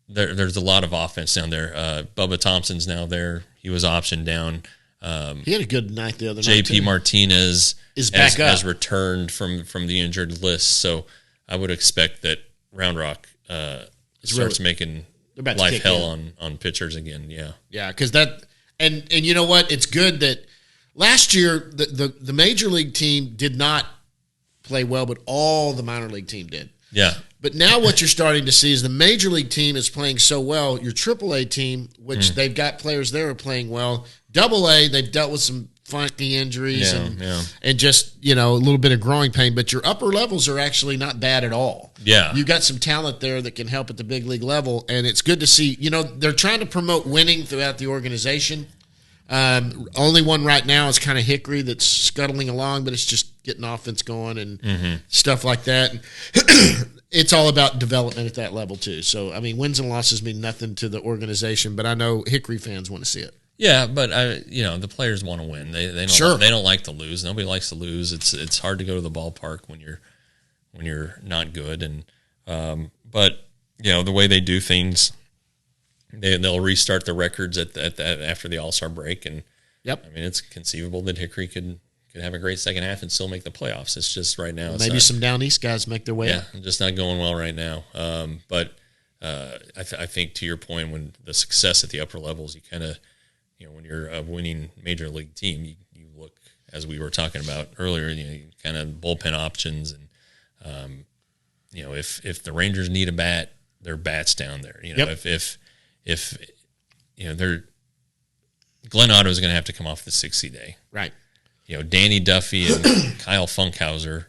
There's a lot of offense down there. Bubba Thompson's now there. He was optioned down. He had a good night the other night. JP Martinez has returned from the injured list, so I would expect that Round Rock starts making life hell on pitchers again. Yeah, because that and you know what? It's good that last year the major league team did not play well, but all the minor league team did. Yeah. But now what you're starting to see is the major league team is playing so well. Your AAA team, which they've got players there are playing well. AA, they've dealt with some funky injuries and just, a little bit of growing pain. But your upper levels are actually not bad at all. Yeah. You've got some talent there that can help at the big league level. And it's good to see, they're trying to promote winning throughout the organization. Only one right now is kind of Hickory that's scuttling along, but it's just getting offense going and stuff like that. It's all about development at that level too. So, wins and losses mean nothing to the organization, but I know Hickory fans want to see it. Yeah, but the players want to win. They don't like to lose. Nobody likes to lose. It's hard to go to the ballpark when you're not good. And but the way they do things, they'll restart the records after the All-Star break. And yep, it's conceivable that Hickory could have a great second half and still make the playoffs. It's just right now. Maybe some down east guys make their way. Yeah, just not going well right now. But I think to your point, when the success at the upper levels, you kind of, when you're a winning major league team, you look, as we were talking about earlier, you kind of bullpen options, and if the Rangers need a bat, their bat's down there. If they're Glenn Otto is going to have to come off the 60-day. Right. Danny Duffy and Kyle Funkhauser,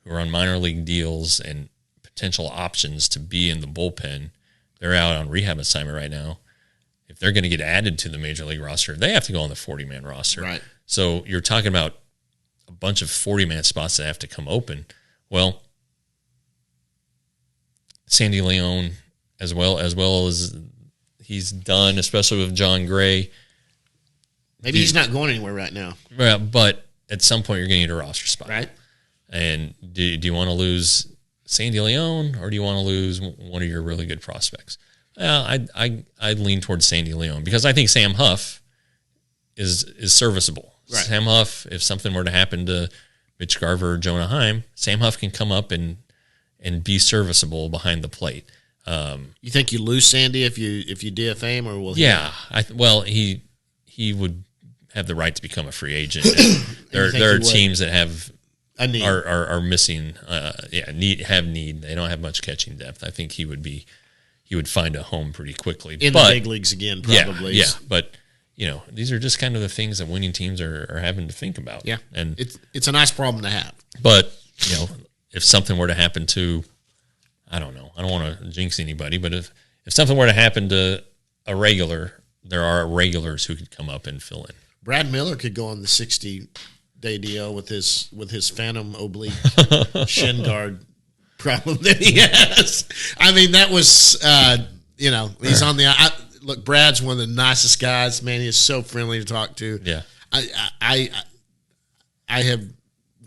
who are on minor league deals and potential options to be in the bullpen, they're out on rehab assignment right now. If they're going to get added to the major league roster, they have to go on the 40-man roster. Right. So you're talking about a bunch of 40-man spots that have to come open. Well, Sandy Leon, as well as he's done, especially with John Gray. Maybe he's not going anywhere right now. Well, but at some point you're going to need a roster spot. Right. And do you want to lose Sandy Leon, or do you want to lose one of your really good prospects? Well, I'd lean towards Sandy Leon because I think Sam Huff is serviceable. Right. Sam Huff, if something were to happen to Mitch Garver or Jonah Heim, Sam Huff can come up and be serviceable behind the plate. You think you lose Sandy if you DFA him, or will he? Yeah, he would have the right to become a free agent. there are teams that have a need. are missing. Need. They don't have much catching depth. I think he would find a home pretty quickly in the big leagues again. Probably. Yeah. But these are just kind of the things that winning teams are having to think about. Yeah, and it's a nice problem to have. But if something were to happen to, I don't know. I don't want to jinx anybody, but if something were to happen to a regular, there are regulars who could come up and fill in. Brad Miller could go on the 60-day deal with his phantom oblique shin guard problem that he has. That was he's on the look. Brad's one of the nicest guys. Man, he is so friendly to talk to. Yeah, I have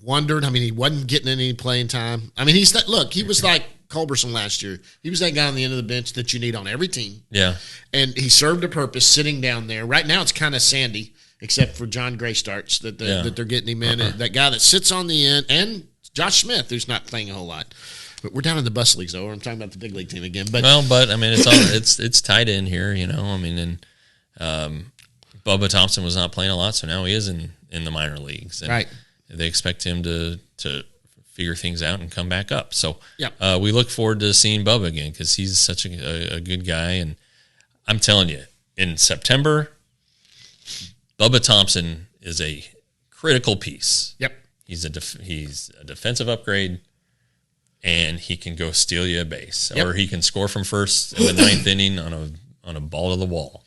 wondered. He wasn't getting any playing time. He's not. Look, he was like Culberson last year. He was that guy on the end of the bench that you need on every team. Yeah, and he served a purpose sitting down there. Right now, it's kind of sandy, except for John Gray starts that they're getting him in. That guy that sits on the end, and Josh Smith, who's not playing a whole lot. But we're down in the bus leagues, though. I'm talking about the big league team again. But it's tied in here, and Bubba Thompson was not playing a lot, so now he is in the minor leagues. And right. They expect him to figure things out and come back up. So Yep. we look forward to seeing Bubba again because he's such a good guy. And I'm telling you, in September, Bubba Thompson is a critical piece. Yep. He's a defensive upgrade, and he can go steal you a base, Yep. or he can score from first in the ninth inning on a ball to the wall.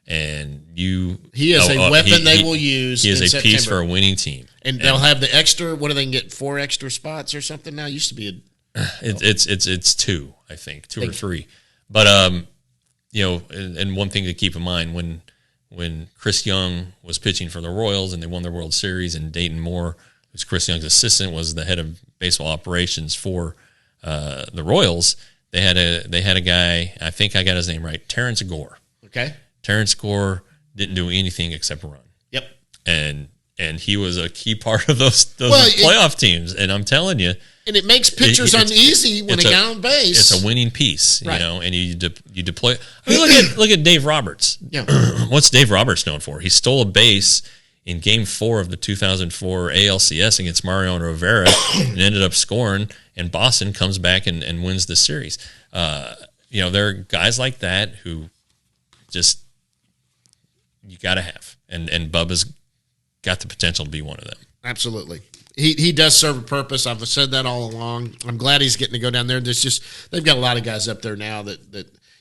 And he is a weapon they will use. He is in a September. piece for a winning team, and they'll have the extra. What do they can get? 4 extra spots or something now? It used to be it's 2, I think, 2 or 3. But and one thing to keep in mind when Chris Young was pitching for the Royals and they won the World Series, and Dayton Moore, who's Chris Young's assistant, was the head of baseball operations for the Royals. They had a guy, I think I got his name right, Terrence Gore. okay. Terrence Gore didn't do anything except run. Yep. And he was a key part of those playoff teams. And I'm telling you, and it makes pitchers uneasy when they get on base. It's a winning piece, right. And you deploy. I mean, look at Dave Roberts. Yeah. What's Dave Roberts known for? He stole a base in Game 4 of the 2004 ALCS against Mariano Rivera and ended up scoring. And Boston comes back and wins the series. There are guys like that who just you got to have, and Bubba's got the potential to be one of them. Absolutely. He does serve a purpose. I've said that all along. I'm glad he's getting to go down there. They've got a lot of guys up there now that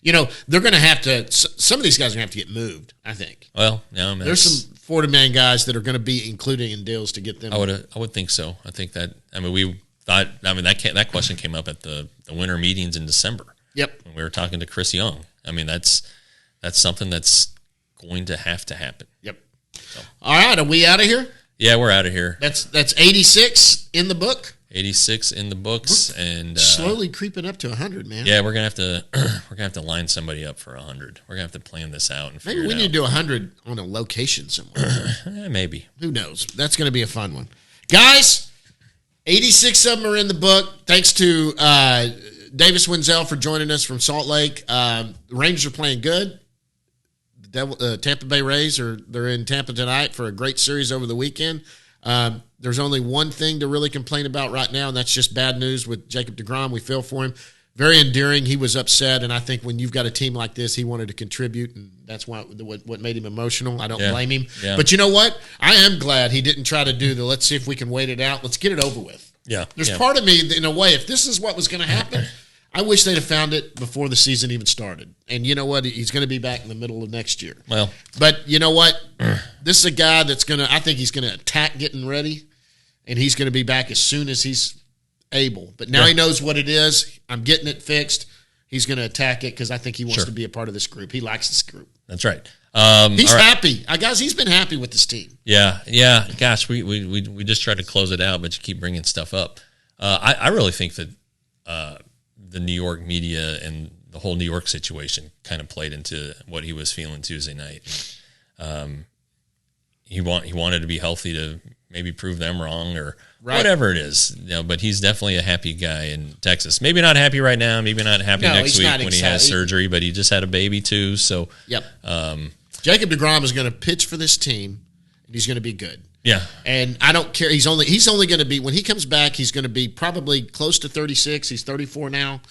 they're going to have to. Some of these guys are going to have to get moved, I think. Well, no, there's some 40-man guys that are going to be included in deals to get them. I would think so. I think that. I mean, that question came up at the winter meetings in December. Yep. When we were talking to Chris Young. I mean, that's something that's going to have to happen. Yep. So. All right, are we out of here? Yeah, we're out of here. That's 86 in the book. 86 in the books, and slowly creeping up to 100, man. Yeah, we're gonna have to line somebody up for 100. We're gonna have to plan this out and figure maybe we need to do 100 on a location somewhere. Maybe. Who knows? That's going to be a fun one, guys. 86 of them are in the book. Thanks to Davis Wendzel for joining us from Salt Lake. The Rangers are playing good. Tampa Bay Rays they're in Tampa tonight for a great series over the weekend. There's only one thing to really complain about right now, and that's just bad news with Jacob deGrom. We feel for him. Very endearing. He was upset, and I think when you've got a team like this, he wanted to contribute, and that's what made him emotional. I don't blame him. Yeah. But you know what? I am glad he didn't try to do let's see if we can wait it out. Let's get it over with. Yeah. There's part of me, in a way, if this is what was going to happen, I wish they'd have found it before the season even started. And you know what? He's going to be back in the middle of next year. Well, but you know what? This is a guy that's I think he's going to attack getting ready, and he's going to be back as soon as he's able. But now he knows what it is. I'm getting it fixed. He's going to attack it because I think he wants to be a part of this group. He likes this group. That's right. He's happy. Guys, he's been happy with this team. Yeah. Gosh, we just try to close it out, but you keep bringing stuff up. I really think that the New York media and the whole New York situation kind of played into what he was feeling Tuesday night. He wanted to be healthy to maybe prove them wrong or whatever it is. But he's definitely a happy guy in Texas. Maybe not happy right now. Maybe not happy next week when he has surgery. But he just had a baby too. So yep. Jacob deGrom is going to pitch for this team, and he's going to be good. Yeah. And I don't care. He's only going to be, when he comes back, he's going to be probably close to 36. He's 34 now.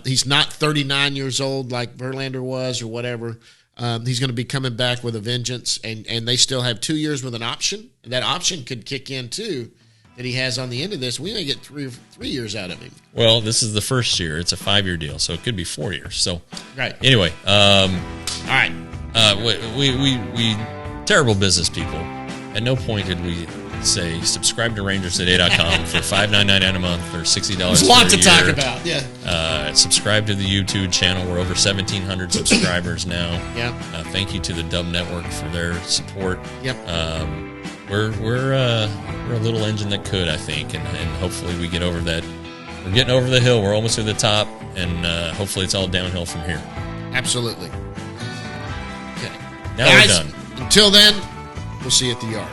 He's not 39 years old like Verlander was or whatever. He's going to be coming back with a vengeance, and they still have 2 years with an option. And that option could kick in too that he has on the end of this. We may get three years out of him. Well, this is the first year. It's a 5-year deal, so it could be 4 years. So anyway, all right. We terrible business people. At no point did we say subscribe to RangersToday.com for $5.99 a month or $60 There's a lot to talk about. Yeah. Subscribe to the YouTube channel. We're over 1,700 subscribers now. Yeah. Thank you to the Dub Network for their support. Yep. We're a little engine that could, I think, and hopefully we get over that. We're getting over the hill. We're almost to the top, and hopefully it's all downhill from here. Absolutely. Okay. Now we're done. Until then, we'll see you at the yard.